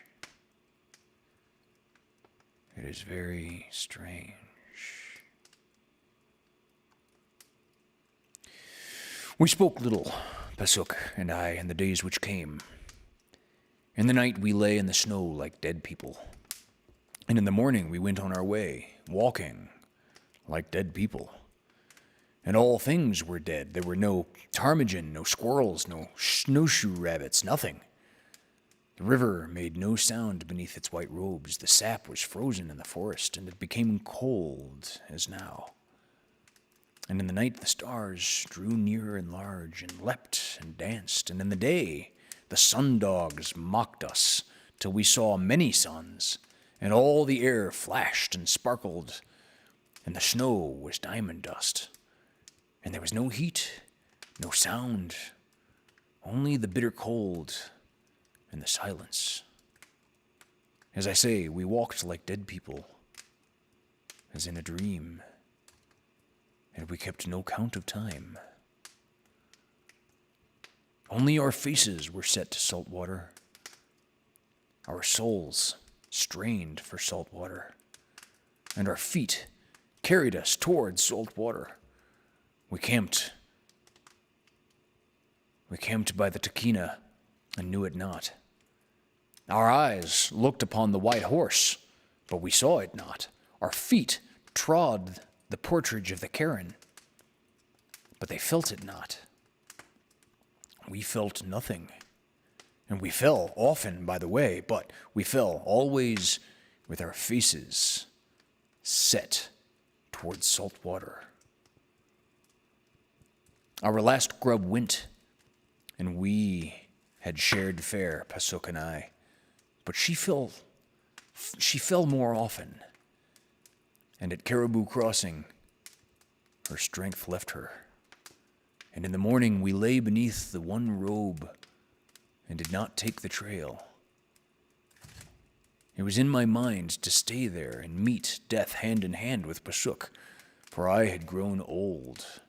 It is very strange. We spoke little, Pasuk and I, in the days which came. In the night we lay in the snow like dead people, and in the morning we went on our way, walking like dead people. And all things were dead. There were no ptarmigan, no squirrels, no snowshoe rabbits, nothing. The river made no sound beneath its white robes. The sap was frozen in the forest, and it became cold as now. And in the night the stars drew near and large, and leapt and danced. And in the day the sun-dogs mocked us, till we saw many suns, and all the air flashed and sparkled, and the snow was diamond dust. And there was no heat, no sound, only the bitter cold and the silence. As I say, we walked like dead people, as in a dream, and we kept no count of time. Only our faces were set to salt water, our souls strained for salt water, and our feet carried us towards salt water. We camped by the Takina and knew it not. Our eyes looked upon the white horse, but we saw it not. Our feet trod the portage of the Karen, but they felt it not. We felt nothing, and we fell often by the way, but we fell always with our faces set towards salt water. Our last grub went, and we had shared fare, Pasuk and I, But she fell more often, and at Caribou Crossing, her strength left her. And in the morning we lay beneath the one robe and did not take the trail. It was in my mind to stay there and meet death hand in hand with Pasuk, for I had grown old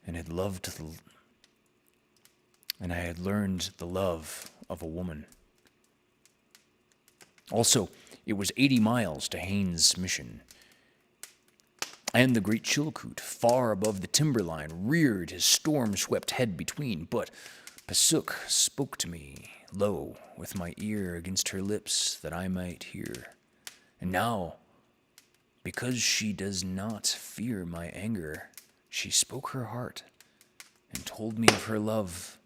and had and I had learned the love of a woman. Also, it was 80 miles to Haynes' mission, and the great Chilkoot, far above the timberline, reared his storm-swept head between. But Pasuk spoke to me low, with my ear against her lips, that I might hear. And now, because she does not fear my anger, she spoke her heart, and told me of her love,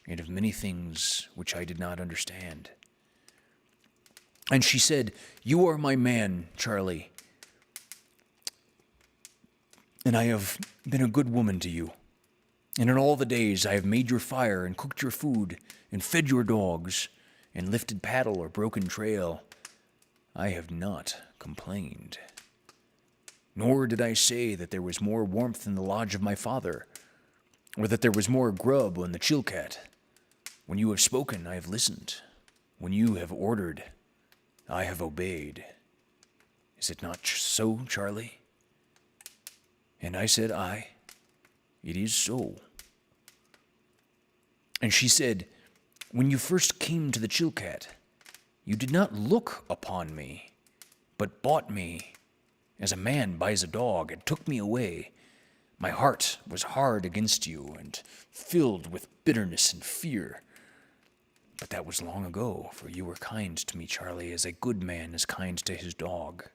and of many things which I did not understand. And she said, "You are my man, Charlie, and I have been a good woman to you. And in all the days I have made your fire and cooked your food and fed your dogs and lifted paddle or broken trail, I have not complained. Nor did I say that there was more warmth in the lodge of my father, or that there was more grub on the Chilkat. When you have spoken, I have listened. When you have ordered, I have obeyed. Is it not so, Charlie?" And I said, "Aye, it is so." And she said, "When you first came to the Chilkat, you did not look upon me, but bought me as a man buys a dog and took me away. My heart was hard against you and filled with bitterness and fear. But that was long ago, for you were kind to me, Charlie, as a good man is kind to his dog.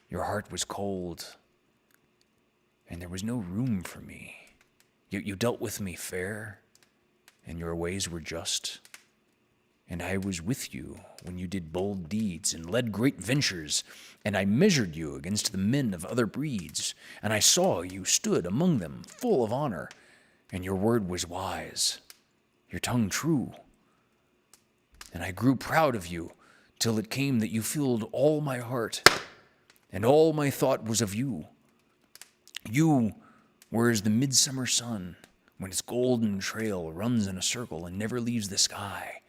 Your heart was cold, and there was no room for me. Yet you dealt with me fair, and your ways were just. And I was with you when you did bold deeds and led great ventures, and I measured you against the men of other breeds, and I saw you stood among them full of honor, and your word was wise, your tongue true. And I grew proud of you, till it came that you filled all my heart, and all my thought was of you. You were as the midsummer sun, when its golden trail runs in a circle and never leaves the sky.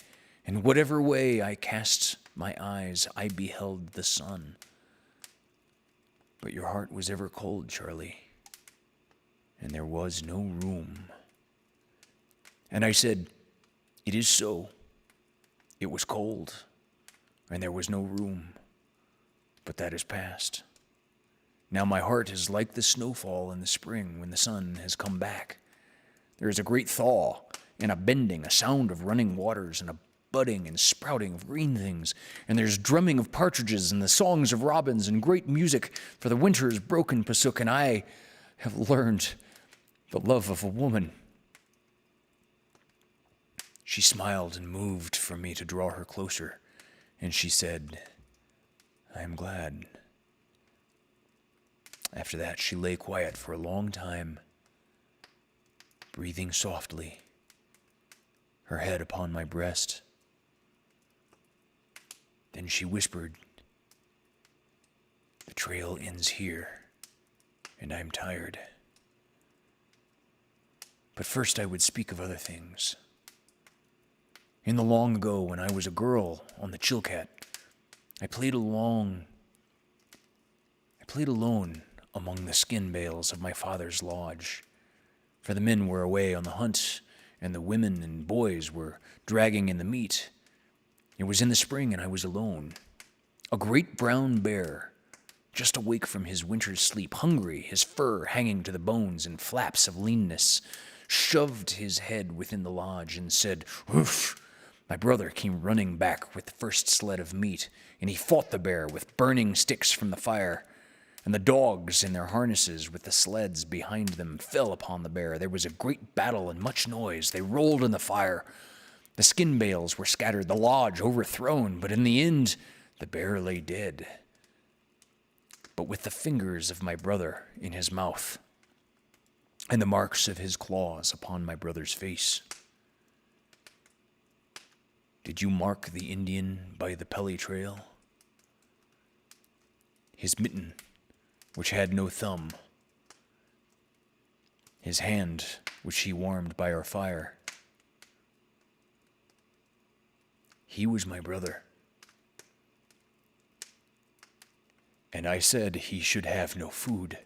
And whatever way I cast my eyes, I beheld the sun. But your heart was ever cold, Charlie, and there was no room." And I said, "It is so. It was cold, and there was no room, but that is past. Now my heart is like the snowfall in the spring when the sun has come back. There is a great thaw, and a bending, a sound of running waters, and a budding and sprouting of green things, and there's drumming of partridges and the songs of robins and great music, for the winter is broken, Pasuk, and I have learned the love of a woman." She smiled and moved for me to draw her closer, and she said, "I am glad." After that, she lay quiet for a long time, breathing softly, her head upon my breast. Then she whispered, "The trail ends here, and I'm tired. But first I would speak of other things. In the long ago, when I was a girl on the Chilkat, I played alone among the skin bales of my father's lodge, for the men were away on the hunt, and the women and boys were dragging in the meat. It was in the spring, and I was alone. A great brown bear, just awake from his winter's sleep, hungry, his fur hanging to the bones and flaps of leanness, shoved his head within the lodge and said, 'Woof!' My brother came running back with the first sled of meat, and he fought the bear with burning sticks from the fire. And the dogs in their harnesses with the sleds behind them fell upon the bear. There was a great battle and much noise. They rolled in the fire. The skin bales were scattered, the lodge overthrown, but in the end, the bear lay dead, but with the fingers of my brother in his mouth, and the marks of his claws upon my brother's face. Did you mark the Indian by the Pelly Trail? His mitten, which had no thumb, his hand, which he warmed by our fire. He was my brother. And I said he should have no food.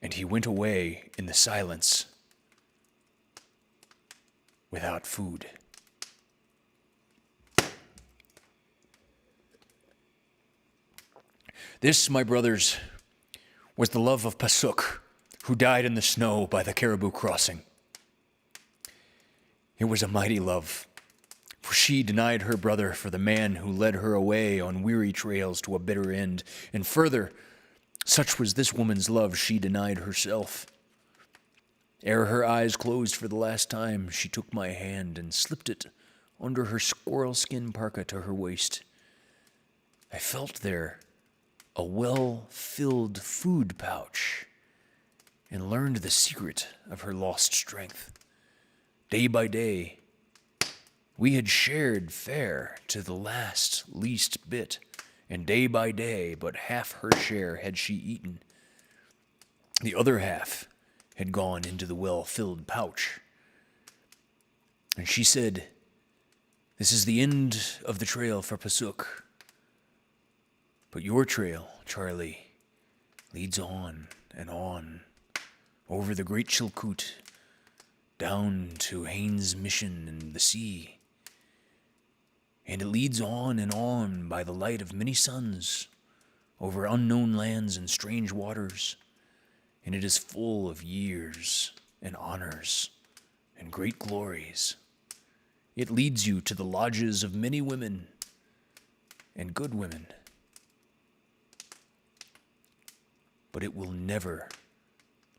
And he went away in the silence without food. This, my brothers, was the love of Pasuk, who died in the snow by the Caribou Crossing. It was a mighty love, for she denied her brother for the man who led her away on weary trails to a bitter end. And further, such was this woman's love, she denied herself. Ere her eyes closed for the last time, she took my hand and slipped it under her squirrel skin parka to her waist. I felt there a well-filled food pouch and learned the secret of her lost strength. Day by day, we had shared fare to the last least bit, and day by day, but half her share had she eaten. The other half had gone into the well-filled pouch. And she said, "This is the end of the trail for Pasuk. But your trail, Charlie, leads on and on, over the Great Chilkoot, down to Haynes Mission and the sea. And it leads on and on by the light of many suns, over unknown lands and strange waters, and it is full of years and honors and great glories. It leads you to the lodges of many women and good women. But it will never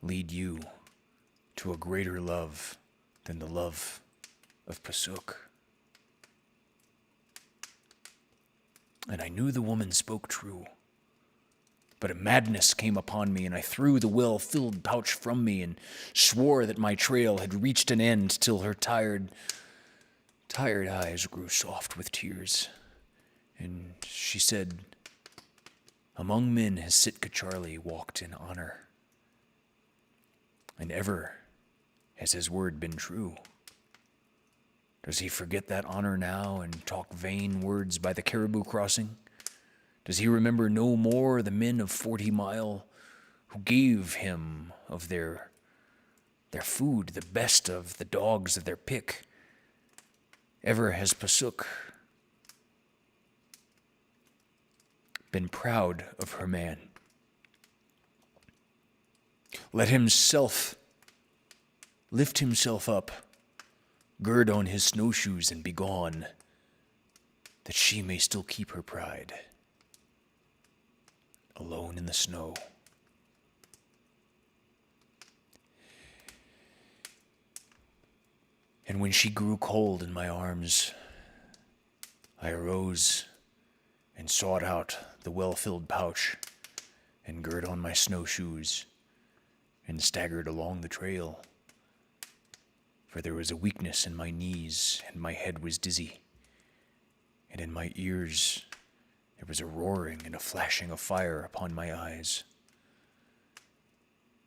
lead you to a greater love than the love of Pasuk." And I knew the woman spoke true. But a madness came upon me, and I threw the well-filled pouch from me and swore that my trail had reached an end till her tired eyes grew soft with tears. And she said, "Among men has Sitka Charlie walked in honor, and ever has his word been true. Does he forget that honor now and talk vain words by the Caribou Crossing? Does he remember no more the men of 40 Mile who gave him of their food, the best of the dogs of their pick? Ever has Pasuk been proud of her man? Let himself lift himself up, gird on his snowshoes and be gone, that she may still keep her pride, alone in the snow." And when she grew cold in my arms, I arose and sought out the well-filled pouch and girt on my snowshoes and staggered along the trail, for there was a weakness in my knees and my head was dizzy, and in my ears there was a roaring and a flashing of fire upon my eyes.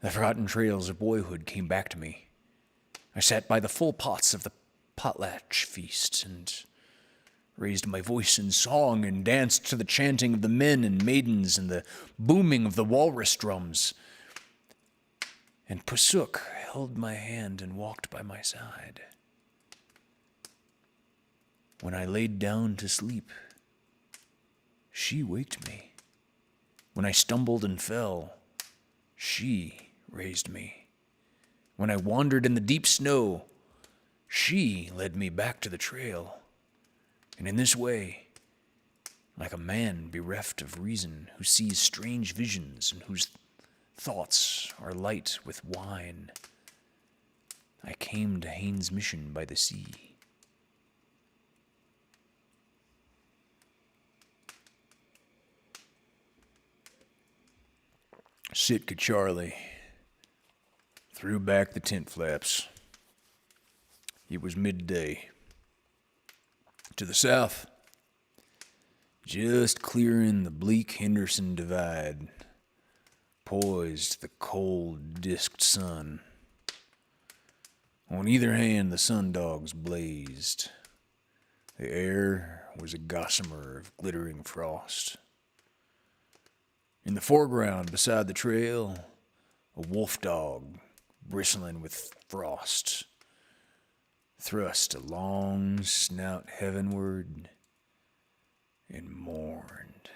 The forgotten trails of boyhood came back to me. I sat by the full pots of the potlatch feast and raised my voice in song and danced to the chanting of the men and maidens and the booming of the walrus drums. And Pasuk held my hand and walked by my side. When I laid down to sleep, she waked me. When I stumbled and fell, she raised me. When I wandered in the deep snow, she led me back to the trail. And in this way, like a man bereft of reason, who sees strange visions and whose thoughts are light with wine, I came to Haynes Mission by the sea. Sitka Charlie threw back the tent flaps, It was midday. To the south, just clearing the bleak Henderson Divide, poised the cold disked sun. On either hand, the sundogs blazed. The air was a gossamer of glittering frost. In the foreground, beside the trail, a wolf dog, bristling with frost, thrust a long snout heavenward and mourned.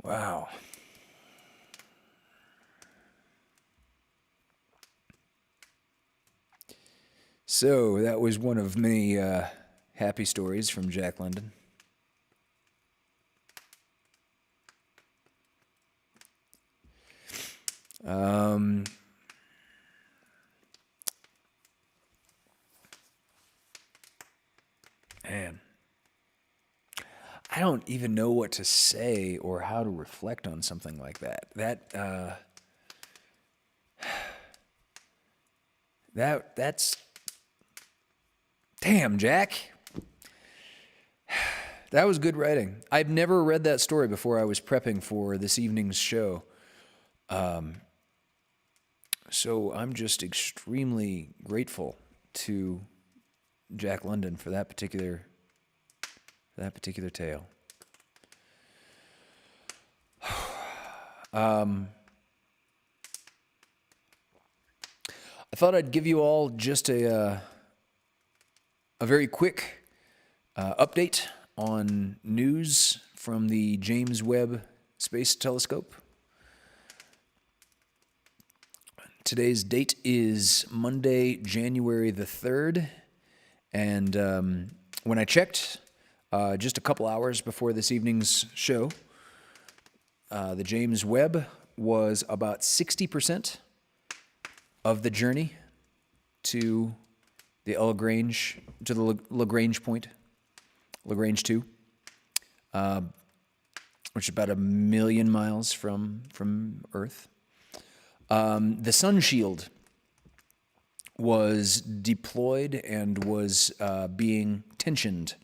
Wow. So that was one of many happy stories from Jack London. Man. I don't even know what to say or how to reflect on something like that. That's damn, Jack. That was good writing. I've never read that story before I was prepping for this evening's show. So I'm just extremely grateful to Jack London for that particular tale. I thought I'd give you all just a very quick update on news from the James Webb Space Telescope. Today's date is Monday, January the 3rd, and when I checked just a couple hours before this evening's show, the James Webb was about 60% of the journey to the Lagrange point, Lagrange 2, which is about 1 million miles from Earth. The sun shield was deployed and was being tensioned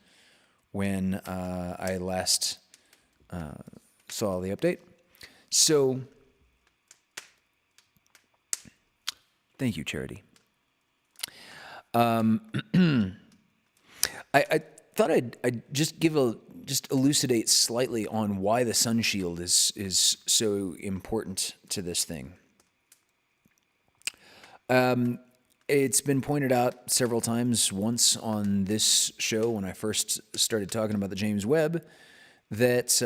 when I last saw the update. So, thank you, Charity. I thought I'd just elucidate slightly on why the sun shield is so important to this thing. It's been pointed out several times, once on this show when I first started talking about the James Webb, that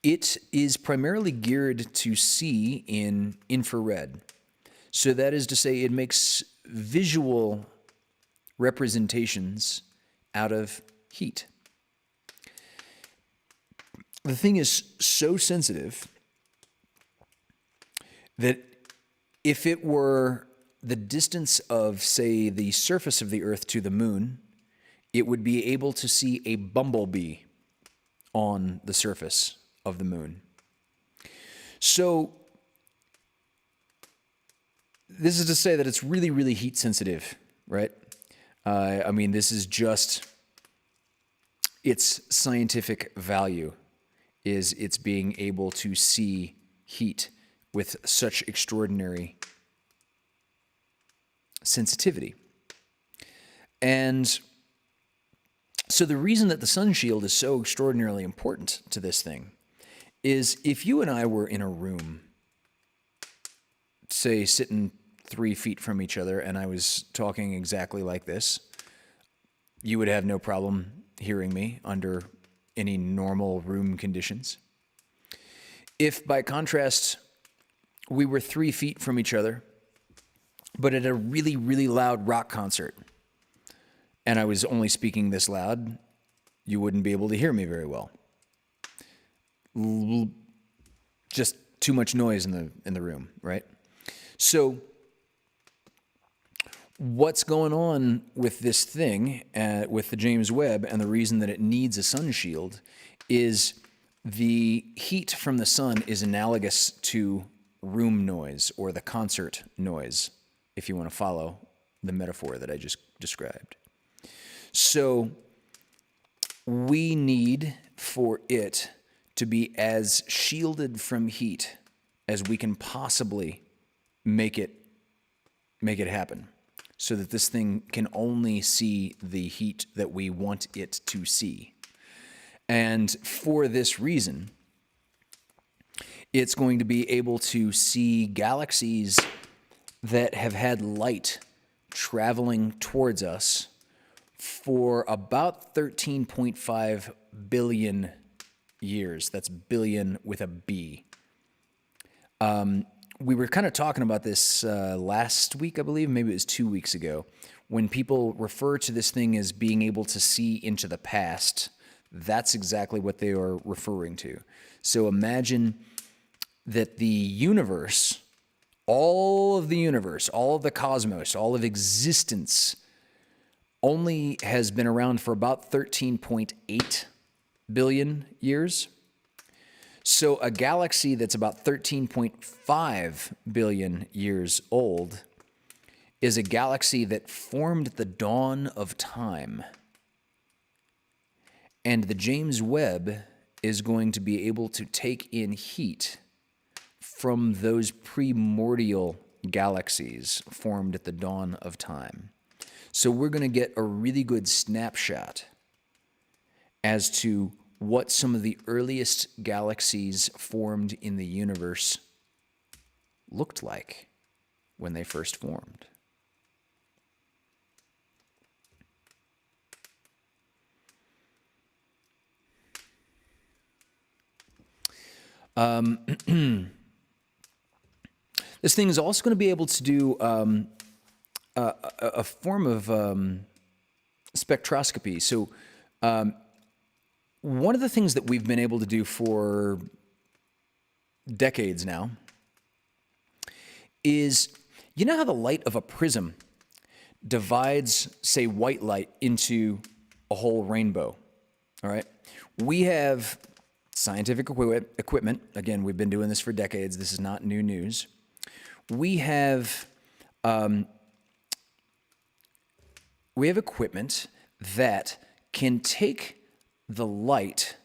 it is primarily geared to see in infrared. So that is to say, it makes visual representations out of heat. The thing is so sensitive that if it were the distance of, say, the surface of the Earth to the moon, it would be able to see a bumblebee on the surface of the moon. So this is to say that it's really, really heat sensitive, right? I mean, this is just its scientific value is it's being able to see heat with such extraordinary sensitivity. And so the reason that the sun shield is so extraordinarily important to this thing is if you and I were in a room, say sitting 3 feet from each other, and I was talking exactly like this, you would have no problem hearing me under any normal room conditions. If, by contrast, we were 3 feet from each other, but at a really, really loud rock concert, and I was only speaking this loud, you wouldn't be able to hear me very well. Just too much noise in the room, right? So what's going on with this thing, with the James Webb, and the reason that it needs a sun shield is the heat from the sun is analogous to room noise or the concert noise, if you want to follow the metaphor that I just described. So we need for it to be as shielded from heat as we can possibly make it happen, so that this thing can only see the heat that we want it to see. And for this reason, it's going to be able to see galaxies that have had light traveling towards us for about 13.5 billion years. That's billion with a B. We were kind of talking about this last week, I believe, maybe it was 2 weeks ago, when people refer to this thing as being able to see into the past. That's exactly what they are referring to. So imagine that the universe, all of the cosmos, all of existence only has been around for about 13.8 billion years. So a galaxy that's about 13.5 billion years old is a galaxy that formed at the dawn of time. And the James Webb is going to be able to take in heat from those primordial galaxies formed at the dawn of time. So we're going to get a really good snapshot as to what some of the earliest galaxies formed in the universe looked like when they first formed. This thing is also going to be able to do a form of spectroscopy. So one of the things that we've been able to do for decades now is, you know how the light of a prism divides, say, white light into a whole rainbow, all right? We have scientific equipment. Again, we've been doing this for decades. This is not new news. We have equipment that can take the light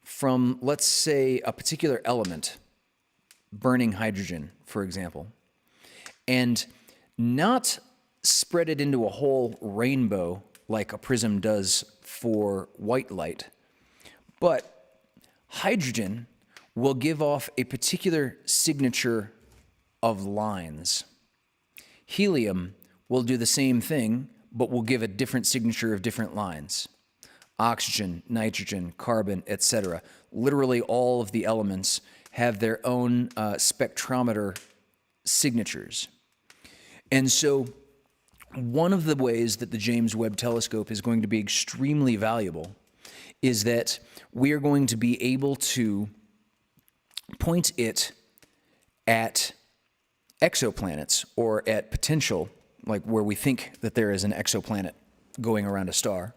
from, let's say, a particular element, burning hydrogen, for example, and not spread it into a whole rainbow like a prism does for white light, but hydrogen will give off a particular signature of lines. Helium will do the same thing, but will give a different signature of different lines. Oxygen, nitrogen, carbon, etc. Literally all of the elements have their own spectrometer signatures. And so one of the ways that the James Webb Telescope is going to be extremely valuable is that we are going to be able to point it at exoplanets, or at potential, like where we think that there is an exoplanet going around a star.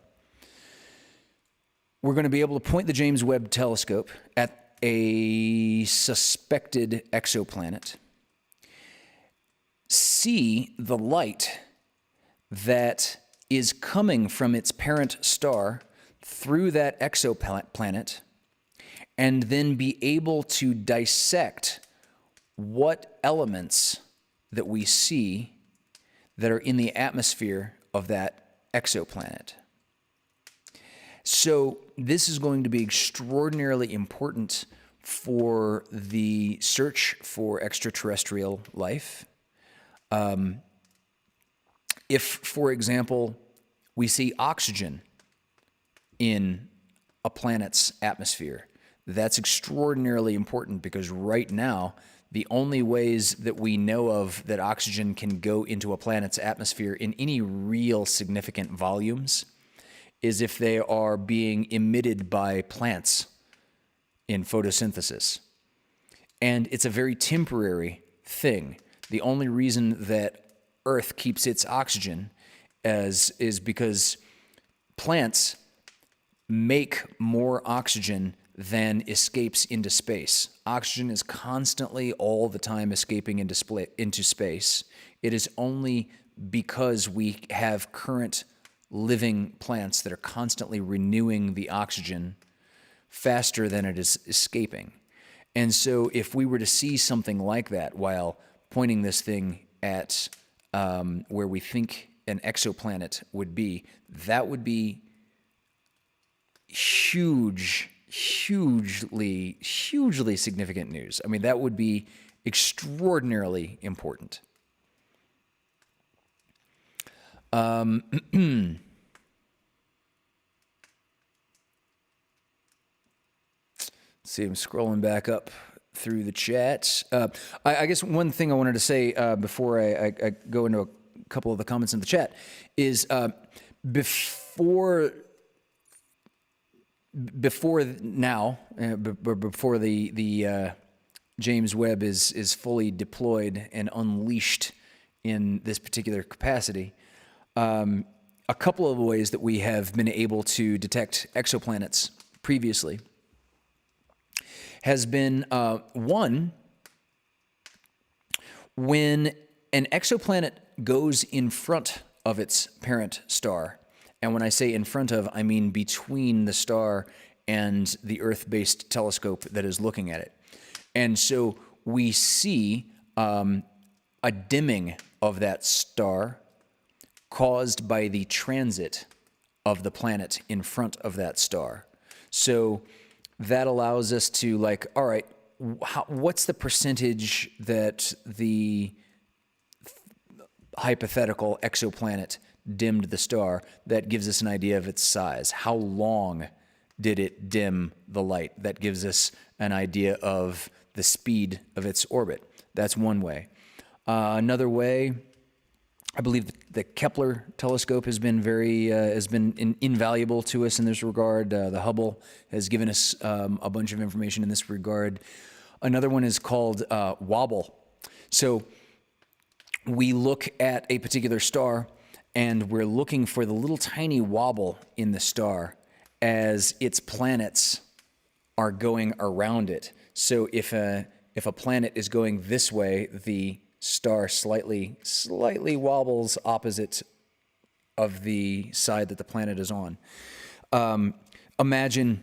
We're going to be able to point the James Webb Telescope at a suspected exoplanet, see the light that is coming from its parent star through that exoplanet, and then be able to dissect what elements that we see that are in the atmosphere of that exoplanet. So this is going to be extraordinarily important for the search for extraterrestrial life. If, for example, we see oxygen in a planet's atmosphere, that's extraordinarily important, because right now, the only ways that we know of that oxygen can go into a planet's atmosphere in any real significant volumes is if they are being emitted by plants in photosynthesis. And it's a very temporary thing. The only reason that Earth keeps its oxygen is because plants make more oxygen than escapes into space. Oxygen is constantly all the time escaping into space. It is only because we have current living plants that are constantly renewing the oxygen faster than it is escaping. And so if we were to see something like that while pointing this thing at where we think an exoplanet would be, that would be hugely significant news. I mean, that would be extraordinarily important. See, I'm scrolling back up through the chat. I guess one thing I wanted to say before I go into a couple of the comments in the chat is before now, before the James Webb is fully deployed and unleashed in this particular capacity, a couple of ways that we have been able to detect exoplanets previously has been one, when an exoplanet goes in front of its parent star. And when I say in front of, I mean between the star and the Earth-based telescope that is looking at it. And so we see a dimming of that star caused by the transit of the planet in front of that star. So that allows us to, like, all right, what's the percentage that the hypothetical exoplanet dimmed the star? That gives us an idea of its size. How long did it dim the light? That gives us an idea of the speed of its orbit. That's one way. Another way, I believe the Kepler telescope has been invaluable to us in this regard. The Hubble has given us a bunch of information in this regard. Another one is called wobble. So we look at a particular star and we're looking for the little tiny wobble in the star as its planets are going around it. So if a planet is going this way, the star slightly wobbles opposite of the side that the planet is on. Imagine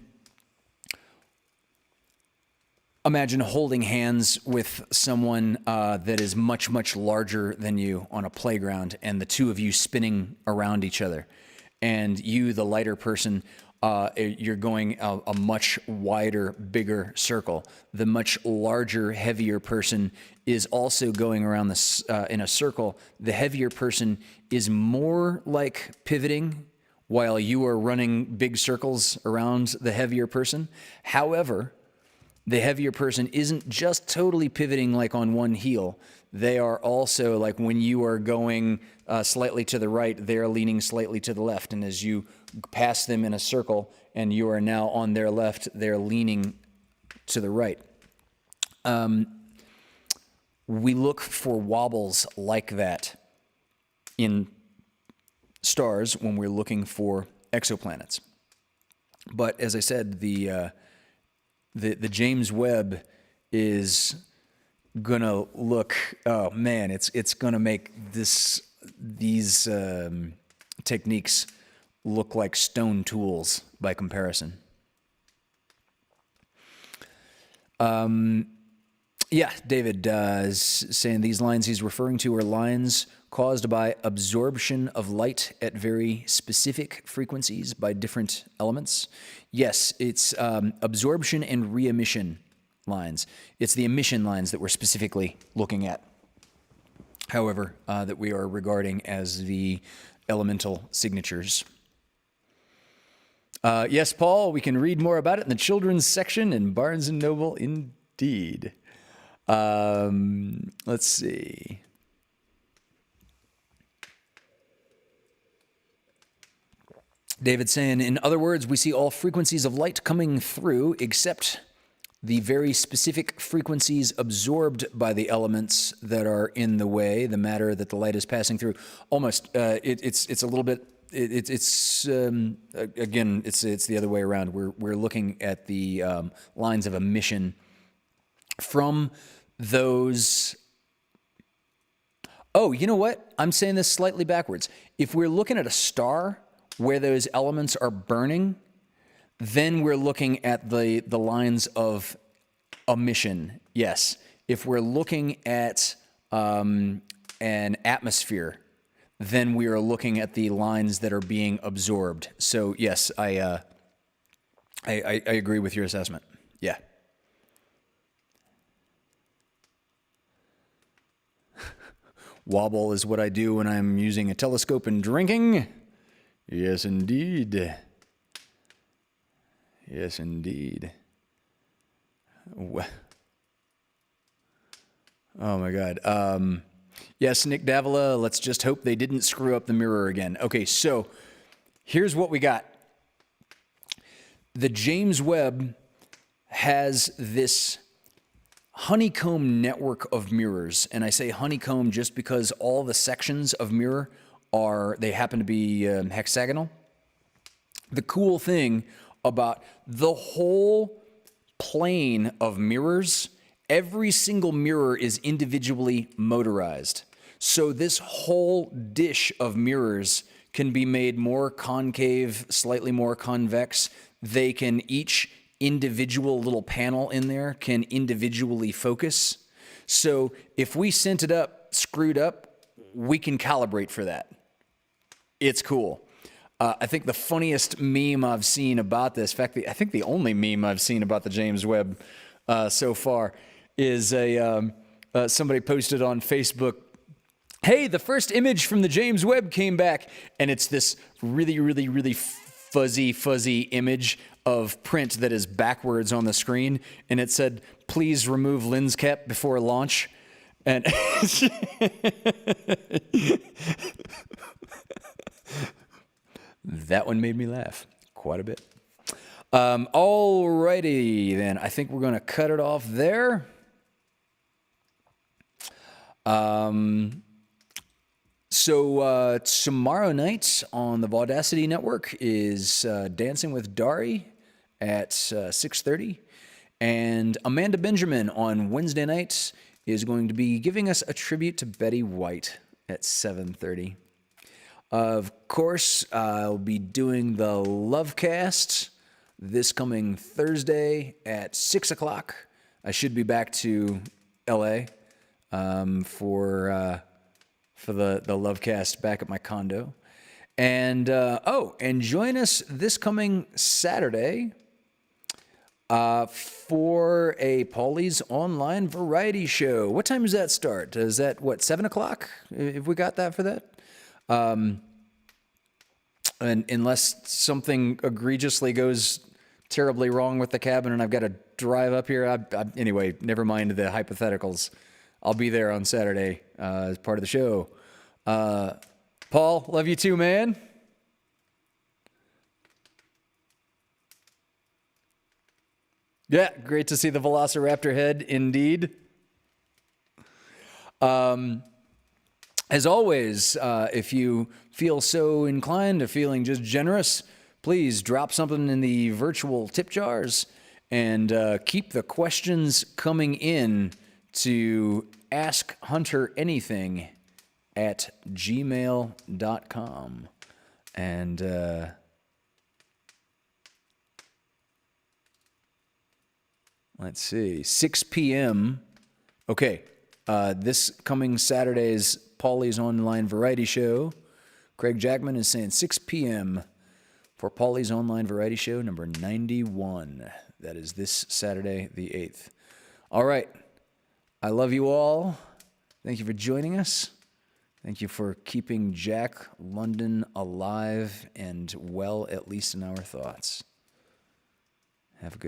holding hands with someone that is much larger than you on a playground, and the two of you spinning around each other. And you, the lighter person, you're going a much wider, bigger circle. The much larger, heavier person is also going around this in a circle. The heavier person is more like pivoting while you are running big circles around the heavier person. However, the heavier person isn't just totally pivoting like on one heel. They are also, like, when you are going slightly to the right, they're leaning slightly to the left. And as you pass them in a circle and you are now on their left, they're leaning to the right. We look for wobbles like that in stars when we're looking for exoplanets. But as I said, the James Webb is gonna look, oh man, it's gonna make these techniques look like stone tools by comparison. Yeah, David is saying these lines he's referring to are lines caused by absorption of light at very specific frequencies by different elements. Yes, it's absorption and re-emission lines. It's the emission lines that we're specifically looking at, however, that we are regarding as the elemental signatures. Yes, Paul, we can read more about it in the children's section in Barnes & Noble, indeed. Let's see. David saying, in other words, we see all frequencies of light coming through except the very specific frequencies absorbed by the elements that are in the way, the matter that the light is passing through. Almost, it's a little bit. Again, it's the other way around. We're looking at the lines of emission from those. Oh, you know what? I'm saying this slightly backwards. If we're looking at a star where those elements are burning, then we're looking at the lines of emission. Yes. If we're looking at an atmosphere, then we are looking at the lines that are being absorbed. So yes, I agree with your assessment. Yeah. Wobble is what I do when I'm using a telescope and drinking. Yes, indeed. Yes, indeed. Oh my God. Yes, Nick Davila, let's just hope they didn't screw up the mirror again. Okay, so here's what we got. The James Webb has this honeycomb network of mirrors, and I say honeycomb just because all the sections of mirror they happen to be hexagonal. The cool thing about the whole plane of mirrors, every single mirror is individually motorized. So this whole dish of mirrors can be made more concave, slightly more convex. They can each individual little panel in there can individually focus. So if we sent it up screwed up, we can calibrate for that. It's cool. I think the funniest meme I've seen about this, in fact, I think the only meme I've seen about the James Webb so far is somebody posted on Facebook, hey, the first image from the James Webb came back, and it's this really, really, really fuzzy image of print that is backwards on the screen, and it said, please remove lens cap before launch. And that one made me laugh quite a bit. Alrighty, then. I think we're going to cut it off there. So tomorrow night on the Vaudacity Network is Dancing with Dari at 6:30. And Amanda Benjamin on Wednesday nights is going to be giving us a tribute to Betty White at 7:30. Of course, I'll be doing the Lovecast this coming Thursday at 6 o'clock. I should be back to LA for the Lovecast back at my condo. And and join us this coming Saturday for a Paulie's Online Variety Show. What time does that start? Is that, 7 o'clock? Have we got that for that? And unless something egregiously goes terribly wrong with the cabin and I've got to drive up here, anyway, never mind the hypotheticals. I'll be there on Saturday as part of the show. Paul, love you too, man. Yeah, great to see the Velociraptor head, indeed. As always, if you feel so inclined or feeling just generous, please drop something in the virtual tip jars and keep the questions coming in to askhunteranything@gmail.com. And let's see, 6 p.m. Okay, this coming Saturday's Paulie's Online Variety Show. Craig Jackman is saying 6 p.m. for Paulie's Online Variety Show number 91. That is this Saturday, the 8th. All right. I love you all. Thank you for joining us. Thank you for keeping Jack London alive and well, at least in our thoughts. Have a good